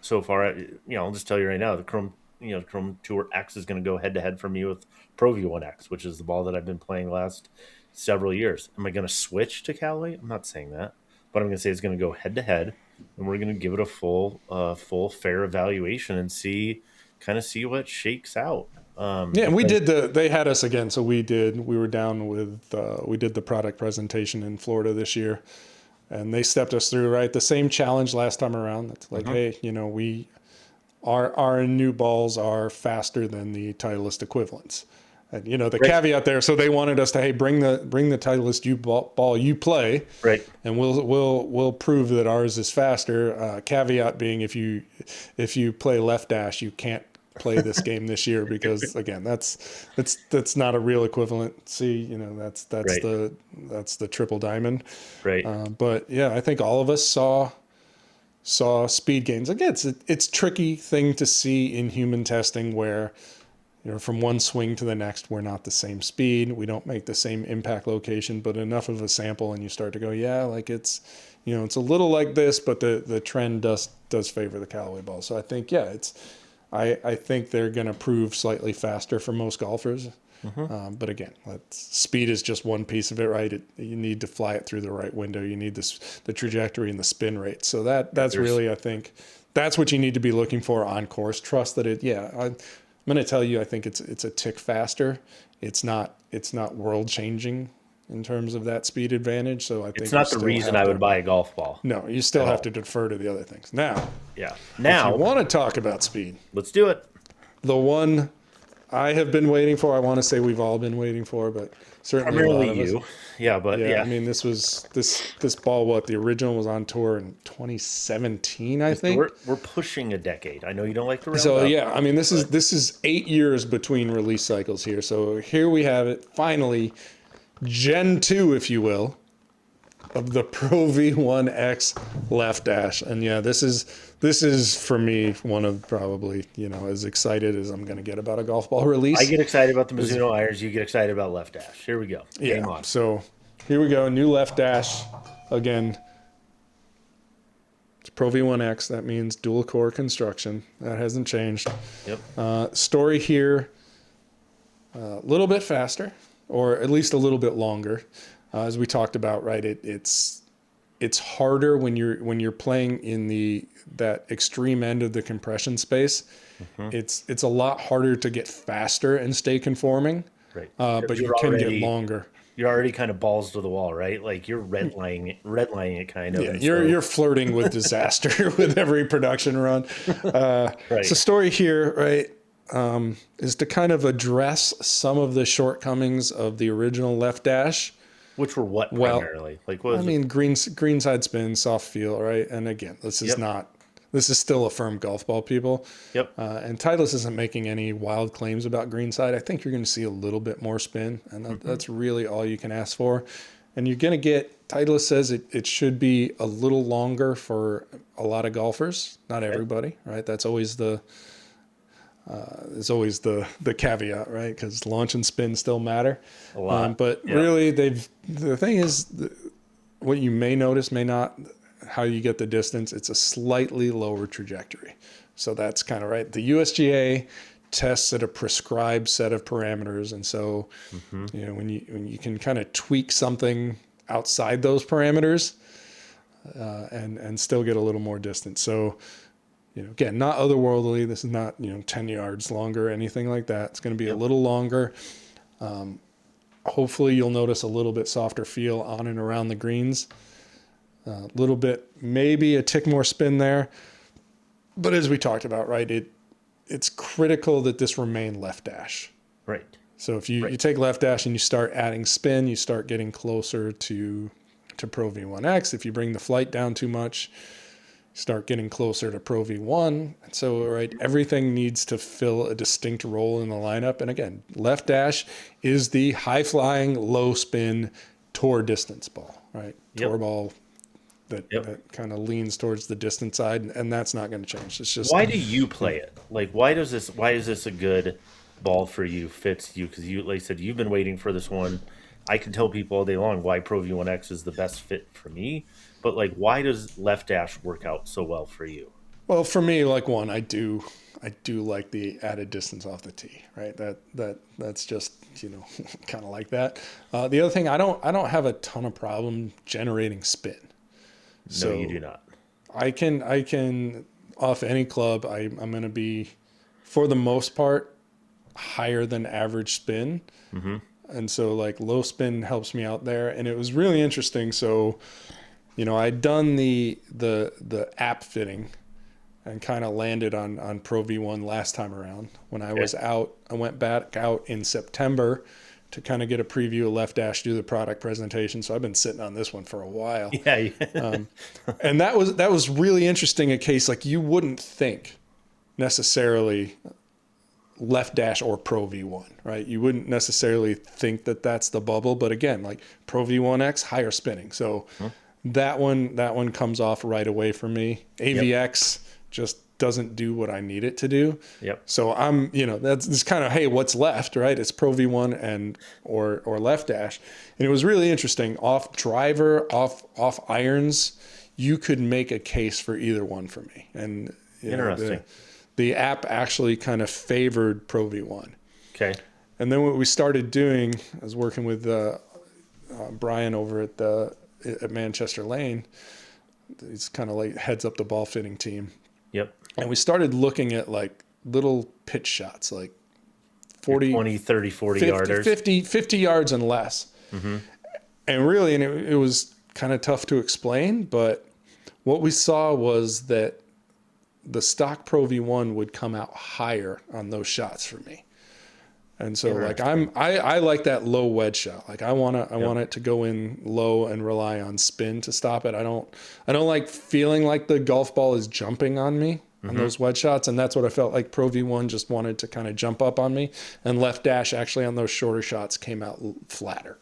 so far. I'll just tell you right now, the Chrome Tour X is going to go head to head for me with Pro V1X, which is the ball that I've been playing last several years. Am I going to switch to Callaway? I'm not saying that, but I'm going to say it's going to go head to head, and we're going to give it a full fair evaluation and see what shakes out. And we did they had us again. So we were down with, we did the product presentation in Florida this year, and they stepped us through, right? The same challenge last time around. It's like, hey, our new balls are faster than the Titleist equivalents. And, the caveat there. So they wanted us to, hey, bring the Titleist ball you play, right? And we'll prove that ours is faster. Caveat being, if you play left dash, you can't play this game this year because again, that's not a real equivalent. See, that's the triple diamond, right? But yeah, I think all of us saw speed gains. Again, it's tricky thing to see in human testing where, from one swing to the next, we're not the same speed. We don't make the same impact location, but enough of a sample, and you start to go, yeah, like it's a little like this, but the trend does favor the Callaway ball. So I think, I think they're going to prove slightly faster for most golfers. But again, speed is just one piece of it, right? You need to fly it through the right window. You need the trajectory and the spin rate. So that's really, I think, that's what you need to be looking for on course. Trust that I'm going to tell you, I think it's a tick faster. It's not world changing in terms of that speed advantage. So I think it's not the reason I would buy a golf ball. No, you still have to defer to the other things. Now, if you want to talk about speed, let's do it. The one I have been waiting for, I want to say we've all been waiting for, but certainly primarily a lot of you. us. Yeah. I mean, this was this ball. The original was on tour in 2017, I think. We're pushing a decade. I know you don't like to round So up, I mean, this is 8 years between release cycles here. So here we have it, finally, Gen 2, if you will, of the Pro V1X left dash. And this is for me one of probably, as excited as I'm going to get about a golf ball release. I get excited about the Mizuno irons. You get excited about left dash. Here we go. Game on. So here we go. New left dash. Again, it's Pro V1X. That means dual core construction. That hasn't changed. Yep. Story here, a little bit faster, or at least a little bit longer. As we talked about, right? It's harder when you're playing in that extreme end of the compression space. It's a lot harder to get faster and stay conforming. Right. But you can get longer. You're already kind of balls to the wall, right? Like you're redlining it kind of. Yeah, you're flirting with disaster with every production run. Right. So story here, right, is to kind of address some of the shortcomings of the original left dash. Which were what primarily? Like what was greenside spin, soft feel, right? And again, this is still a firm golf ball, people. Yep. And Titleist isn't making any wild claims about greenside. I think you're going to see a little bit more spin, and that's really all you can ask for. And you're going to get, Titleist says it should be a little longer for a lot of golfers, not everybody, right? That's always the caveat, right? Because launch and spin still matter. A lot. Really, the thing is, what you may notice, may not, how you get the distance, it's a slightly lower trajectory. So that's kind of right. The USGA tests at a prescribed set of parameters, and so when you can kind of tweak something outside those parameters, and still get a little more distance. So. Again, not otherworldly. This is not, 10 yards longer or anything like that. It's going to be a little longer. Hopefully you'll notice a little bit softer feel on and around the greens. A little bit, maybe a tick more spin there. But as we talked about, right, it's critical that this remain left dash. Right. So if you take left dash and you start adding spin, you start getting closer to Pro V1X. If you bring the flight down too much, start getting closer to Pro V1. And so, right, everything needs to fill a distinct role in the lineup. And again, left dash is the high flying, low spin tour distance ball, right? Yep. Tour ball that kind of leans towards the distance side, and that's not going to change. It's just, why do you play it? Like, why is this a good ball for you, fits you? Because you, like I said, you've been waiting for this one. I can tell people all day long why Pro V1X is the best fit for me, but like, why does left dash work out so well for you? well, for me, like one, I do like the added distance off the tee, right? That's just, kind of like that. The other thing, I don't have a ton of problem generating spin. No, you do not. I can off any club, I'm going to be, for the most part, higher than average spin. Mm-hmm. And so like low spin helps me out there. And it was really interesting. So, I'd done the app fitting and kind of landed on Pro V1 last time around when I was out. I went back out in September to kind of get a preview of left dash, do the product presentation. So I've been sitting on this one for a while. Yeah. And that was really interesting. A case like you wouldn't think necessarily left dash or Pro V1, right? You wouldn't necessarily think that that's the bubble, but again, like Pro V1X, higher spinning. So that one comes off right away for me. AVX just doesn't do what I need it to do. Yep. So I'm, that's kind of, hey, what's left, right? It's Pro V1 and or left dash. And it was really interesting. Off driver, off irons, you could make a case for either one for me. And interesting. The app actually kind of favored Pro V1. Okay. And then what we started doing, I was working with Brian over at Manchester Lane. He's kind of like heads up the ball fitting team. Yep. And we started looking at like little pitch shots, like 40, 20, 30, 40 50, yarders. 50 yards and less. Mm-hmm. And really, it was kind of tough to explain, but what we saw was that the stock Pro V1 would come out higher on those shots for me. And so like I like that low wedge shot. Like I want it to go in low and rely on spin to stop it. I don't like feeling like the golf ball is jumping on me on those wedge shots. And that's what I felt like Pro V1 just wanted to kind of jump up on me, and left dash actually on those shorter shots came out flatter.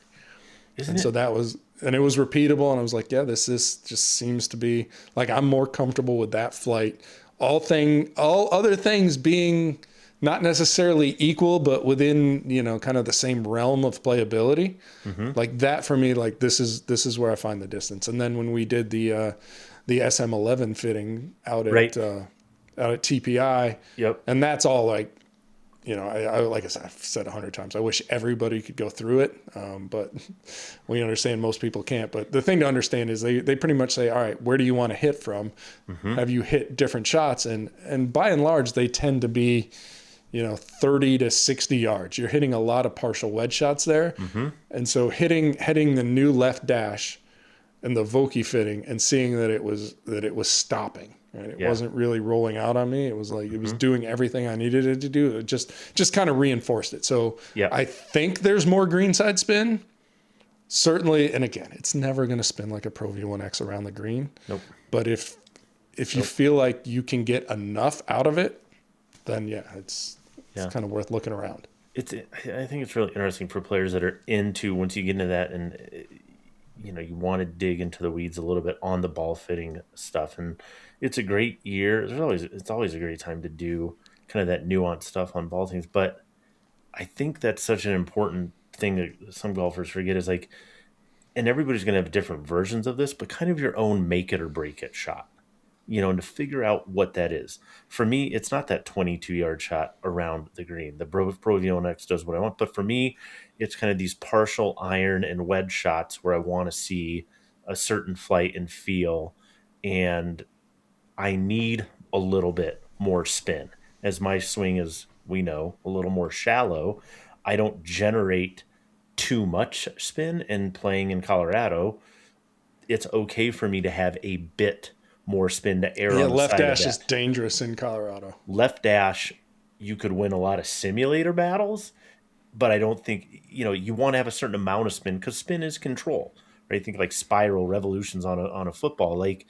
So that was, and it was repeatable. And I was like, yeah, this just seems to be like, I'm more comfortable with that flight. All other things being not necessarily equal, but within, kind of the same realm of playability. Mm-hmm. Like that for me, like this is where I find the distance. And then when we did the SM11 fitting out at TPI, and that's all like, I like I said, I've said 100 times, I wish everybody could go through it. But we understand most people can't. But the thing to understand is they pretty much say, all right, where do you want to hit from? Mm-hmm. Have you hit different shots? And by and large, they tend to be, 30 to 60 yards. You're hitting a lot of partial wedge shots there. Mm-hmm. And so hitting the new left dash and the Vokey fitting and seeing that it was stopping, right? It wasn't really rolling out on me. It was like, it was doing everything I needed it to do. It just kind of reinforced it. So I think there's more greenside spin. Certainly. And again, it's never going to spin like a Pro V1X around the green. Nope. But if you feel like you can get enough out of it, then it's kind of worth looking around. I think it's really interesting for players that are into, once you get into that and you want to dig into the weeds a little bit on the ball fitting stuff. And it's a great year. It's always a great time to do kind of that nuanced stuff on ball things. But I think that's such an important thing that some golfers forget is like, and everybody's going to have different versions of this, but kind of your own make it or break it shot. And to figure out what that is. For me, it's not that 22-yard shot around the green. The Pro V1X does what I want. But for me, it's kind of these partial iron and wedge shots where I want to see a certain flight and feel. And I need a little bit more spin. As my swing is, we know, a little more shallow, I don't generate too much spin. And playing in Colorado, it's okay for me to have a bit more spin to err on the left side dash of that. is dangerous in Colorado. Left dash, you could win a lot of simulator battles, but I don't think, you want to have a certain amount of spin because spin is control, right? Think like spiral revolutions on a football. Like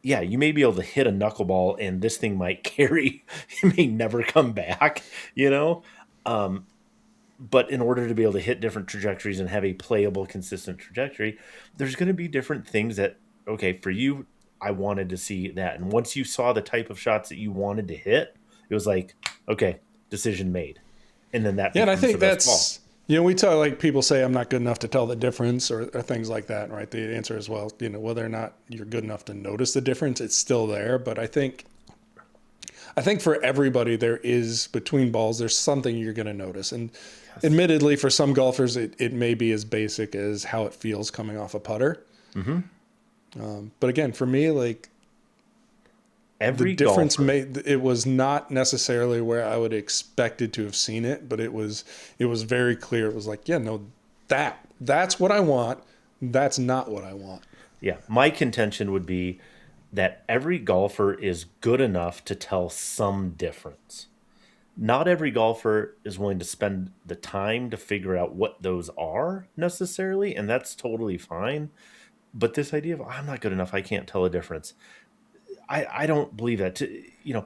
yeah, you may be able to hit a knuckleball and this thing might carry, it may never come back, you know? But in order to be able to hit different trajectories and have a playable, consistent trajectory, there's going to be different things that, okay, for you, I wanted to see that. And once you saw the type of shots that you wanted to hit, it was like, okay, decision made. And then that, yeah, and I think that's, we tell, like, people say I'm not good enough to tell the difference or things like that, right? The answer is, well, whether or not you're good enough to notice the difference, it's still there. But I think for everybody, there is, between balls, there's something you're going to notice. And admittedly, for some golfers, it may be as basic as how it feels coming off a putter. Mm-hmm. But again, for me, like, the difference it was not necessarily where I would expected to have seen it, but it was very clear. It was like, yeah, no, that's what I want. That's not what I want. Yeah. My contention would be that every golfer is good enough to tell some difference. Not every golfer is willing to spend the time to figure out what those are necessarily, and that's totally fine. But this idea of, I'm not good enough, I can't tell a difference. I don't believe that. You're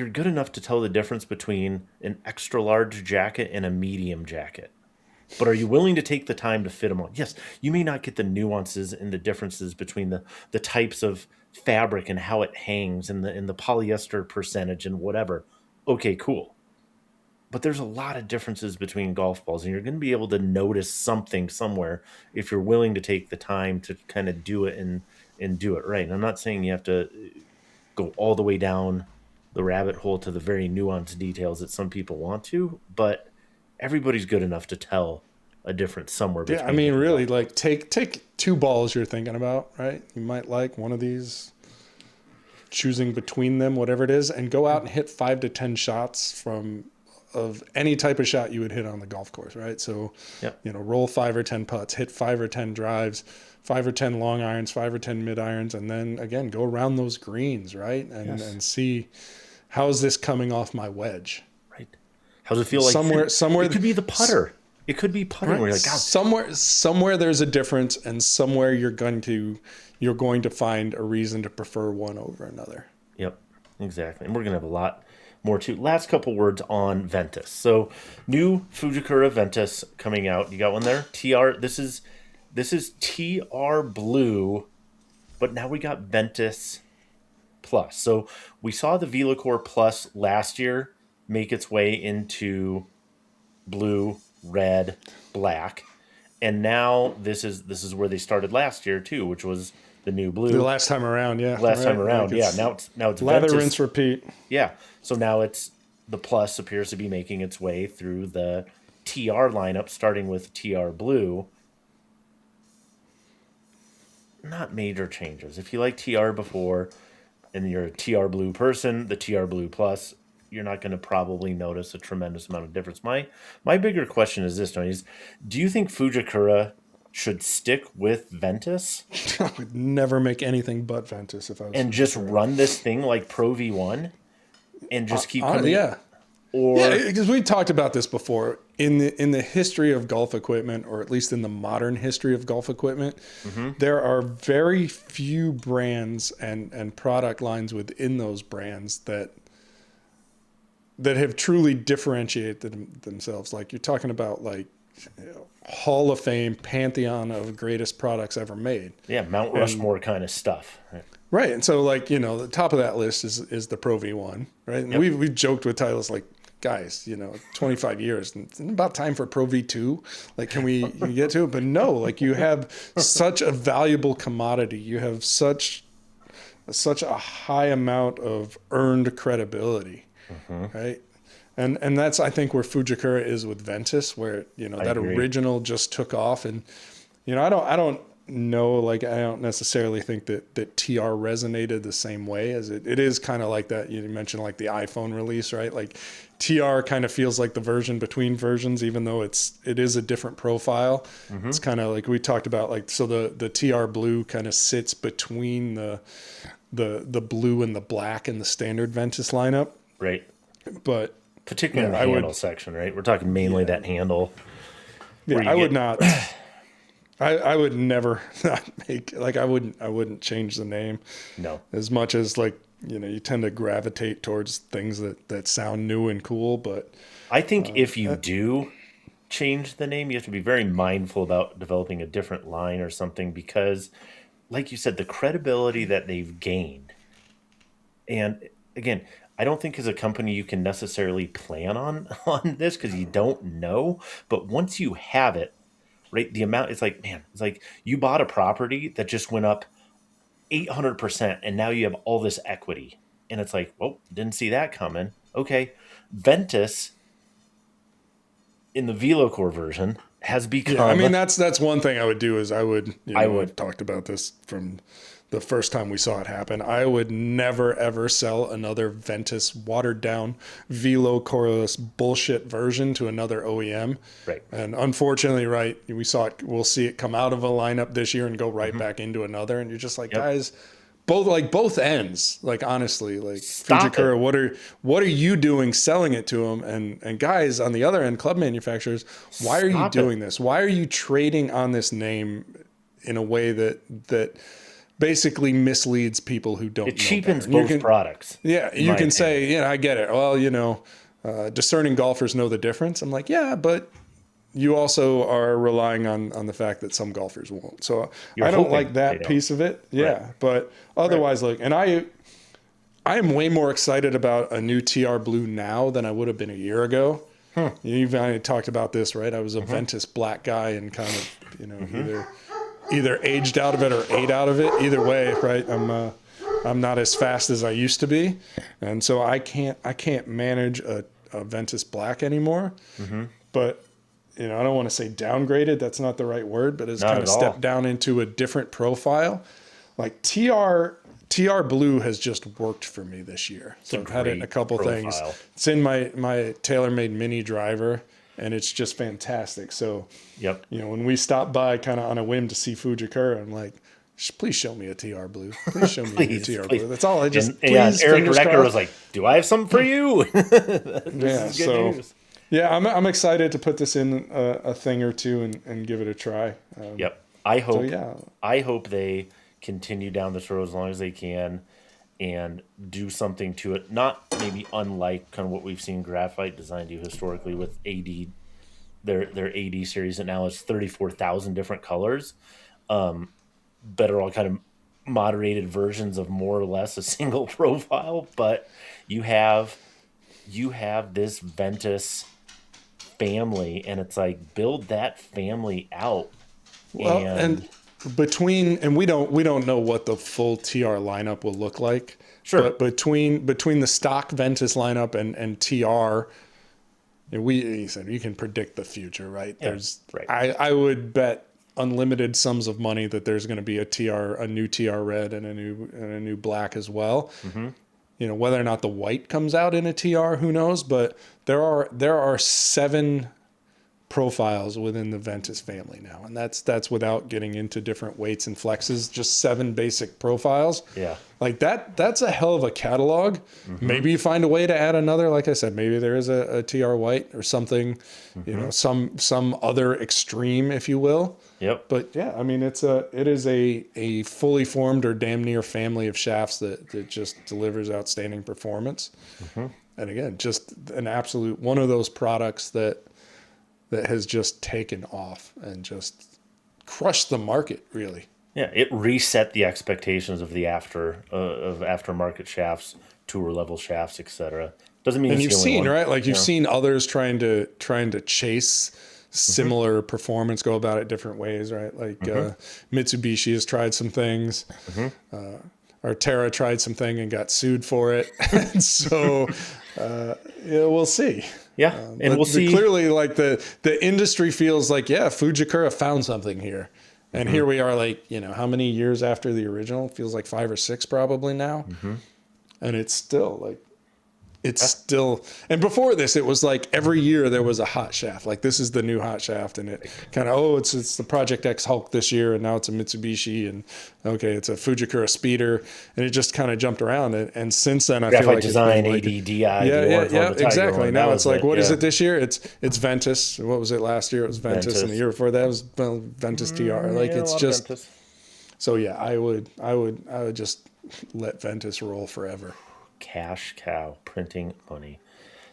good enough to tell the difference between an extra large jacket and a medium jacket. But are you willing to take the time to fit them on? Yes, you may not get the nuances and the differences between the types of fabric and how it hangs and the polyester percentage and whatever. Okay, cool. But there's a lot of differences between golf balls, and you're going to be able to notice something somewhere if you're willing to take the time to kind of do it and do it right. And I'm not saying you have to go all the way down the rabbit hole to the very nuanced details that some people want to, but everybody's good enough to tell a difference somewhere. Yeah, I mean, really, like, take two balls you're thinking about, right? You might like one of these, choosing between them, whatever it is, and go out and hit 5 to 10 shots of any type of shot you would hit on the golf course, right? So, roll 5 or 10 putts, hit 5 or 10 drives, 5 or 10 long irons, 5 or 10 mid irons, and then again, go around those greens, right? And see, how is this coming off my wedge? Right. How does it feel like somewhere it could be the putter. It could be putting, right, where you're like, God. Somewhere there's a difference, and somewhere you're going to find a reason to prefer one over another. Yep, exactly. And we're going to have a lot more too. Last couple words on Ventus. So, new Fujikura Ventus coming out. You got one there? TR. This is TR Blue, but now we got Ventus Plus. So we saw the VeloCore Plus last year make its way into blue, red, black, and now this is where they started last year too, which was the new blue. The last time around, yeah. Now it's lather, Ventus. rinse, repeat. Yeah. So now the Plus appears to be making its way through the TR lineup, starting with TR Blue. Not major changes. If you like TR before and you're a TR Blue person, the TR Blue Plus, you're not going to probably notice a tremendous amount of difference. My bigger question is this, Tony, do you think Fujikura should stick with Ventus? I would never make anything but Ventus if I was. And just run this thing like Pro V1 and just keep coming. Yeah. Because we talked about this before. In the history of golf equipment, or at least in the modern history of golf equipment, there are very few brands and product lines within those brands that have truly differentiated themselves. Like, you're talking about, like, Hall of Fame, pantheon of greatest products ever made. Yeah, Mount Rushmore kind of stuff. Right. And so, like, the top of that list is the Pro V1, right? And we've joked with Titleist, like, guys, 25 years, it's about time for Pro V2. Like, can we get to it? But no, like, you have such a valuable commodity. You have such a high amount of earned credibility, right? And that's, I think, where Fujikura is with Ventus, where, that original just took off. And, I don't know, like, I don't necessarily think that TR resonated the same way as it is kind of like that. You mentioned, like, the iPhone release, right? Like, TR kind of feels like the version between versions, even though it is a different profile. It's kind of like we talked about, like, so the TR Blue kind of sits between the blue and the black in the standard Ventus lineup. Right. But particularly in the handle section, right? We're talking mainly that handle. Yeah, I would not. I would never not make, like, I wouldn't change the name. No. As much as, like, you tend to gravitate towards things that sound new and cool, but I think if you do change the name, you have to be very mindful about developing a different line or something, because like you said, the credibility that they've gained. And again, I don't think as a company you can necessarily plan on this because you don't know. But once you have it, right, the amount, it's like, man, it's like you bought a property that just went up 800% and now you have all this equity. And it's like, well, didn't see that coming. Okay. Ventus in the VeloCore version has become. Yeah, I mean, that's one thing I would do is I would, I've talked about this from the first time we saw it happen. I would never, ever sell another Ventus watered down VeloCoreless bullshit version to another OEM. Right. And unfortunately, right, we'll see it come out of a lineup this year and go right back into another. And you're just like, guys, both ends, like, honestly, like, Stop Fujikura, what are you doing selling it to them? And guys on the other end, club manufacturers, why are you doing this? Why are you trading on this name in a way that basically misleads people who don't know? It cheapens both products. Yeah, you can say, I get it. Well, discerning golfers know the difference. I'm like, yeah, but you also are relying on the fact that some golfers won't. So I don't like that piece of it. Yeah, right. But otherwise, look, and I am way more excited about a new TR Blue now than I would have been a year ago. I talked about this, right? I was a Ventus black guy and kind of, either aged out of it or ate out of it. Either way, right? I'm not as fast as I used to be, and so I can't manage a Ventus black anymore. But I don't want to say downgraded. That's not the right word, but it's kind of stepped down into a different profile. Like TR Blue has just worked for me this year. So I've had it in a couple things. It's in my TaylorMade mini driver, and it's just fantastic. So, when we stop by kind of on a whim to see Fujikura, I'm like, please show me a TR Blue. Please show me a TR Blue. That's all. I just Eric Recker was like, do I have something for you? This is good news. Yeah, I'm excited to put this in a thing or two and give it a try. I hope they continue down this road as long as they can and do something to it. Not maybe unlike kind of what we've seen Graphite Design do historically with AD, their AD series, and now it's 34,000 different colors. But are all kind of moderated versions of more or less a single profile. But you have this Ventus family, and it's like, build that family out. Well, and we don't know what the full TR lineup will look like. Sure. But between the stock Ventus lineup and TR, you said you can predict the future, right? Yeah, I would bet unlimited sums of money that there's going to be a new TR red and a new black as well. Whether or not the white comes out in a TR, who knows? But there are 7 profiles within the Ventus family now, and that's without getting into different weights and flexes. Just 7 basic profiles. Yeah, like that's a hell of a catalog. Maybe you find a way to add another. Like I said, maybe there is a TR white or something. Some other extreme, if you will. Yep. But yeah, I mean, it is a fully formed or damn near family of shafts that just delivers outstanding performance. And again, just an absolute one of those products that has just taken off and just crushed the market, really. Yeah, it reset the expectations of the aftermarket shafts, tour level shafts, etc. Doesn't mean. And you've seen right, like you've seen others trying to chase similar performance, go about it different ways, right? Like Mitsubishi has tried some things. Artera tried something and got sued for it. And so we'll see. Yeah, and we'll see. Clearly, like the industry feels like, Fujikura found something here. And here we are, like, how many years after the original? It feels like 5 or 6 probably now. And it's still like it's still, and before this, it was like every year there was a hot shaft. Like this is the new hot shaft, and it kind of, it's the Project X Hulk this year, and now it's a Mitsubishi, and okay, it's a Fujikura speeder, and it just kind of jumped around. And since then, I feel like design, it's AD, DI, yeah, exactly. Now it's like, what is it this year? It's Ventus. What was it last year? It was Ventus, and the year before that was Ventus TR. Like it's just. Ventus. So yeah, I would just let Ventus roll forever. Cash cow, printing money.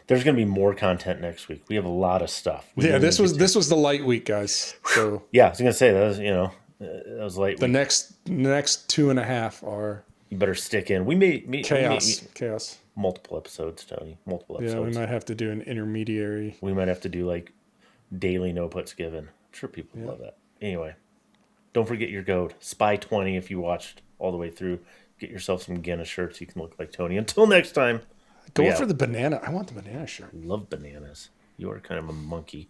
There's going to be more content next week. We have a lot of stuff. This was the light week, guys. So yeah, I was going to say that was that was light. The next 2.5 are. You better stick in. We may chaos. Multiple episodes, Tony. Multiple episodes. Yeah, we might have to do an intermediary. We might have to do like daily NoPuttsGiven. I'm sure people love that. Anyway, don't forget your goat. Spy 20 if you watched all the way through. Get yourself some Guinness shirts. You can look like Tony. Until next time. Go for the banana. I want the banana shirt. Love bananas. You are kind of a monkey.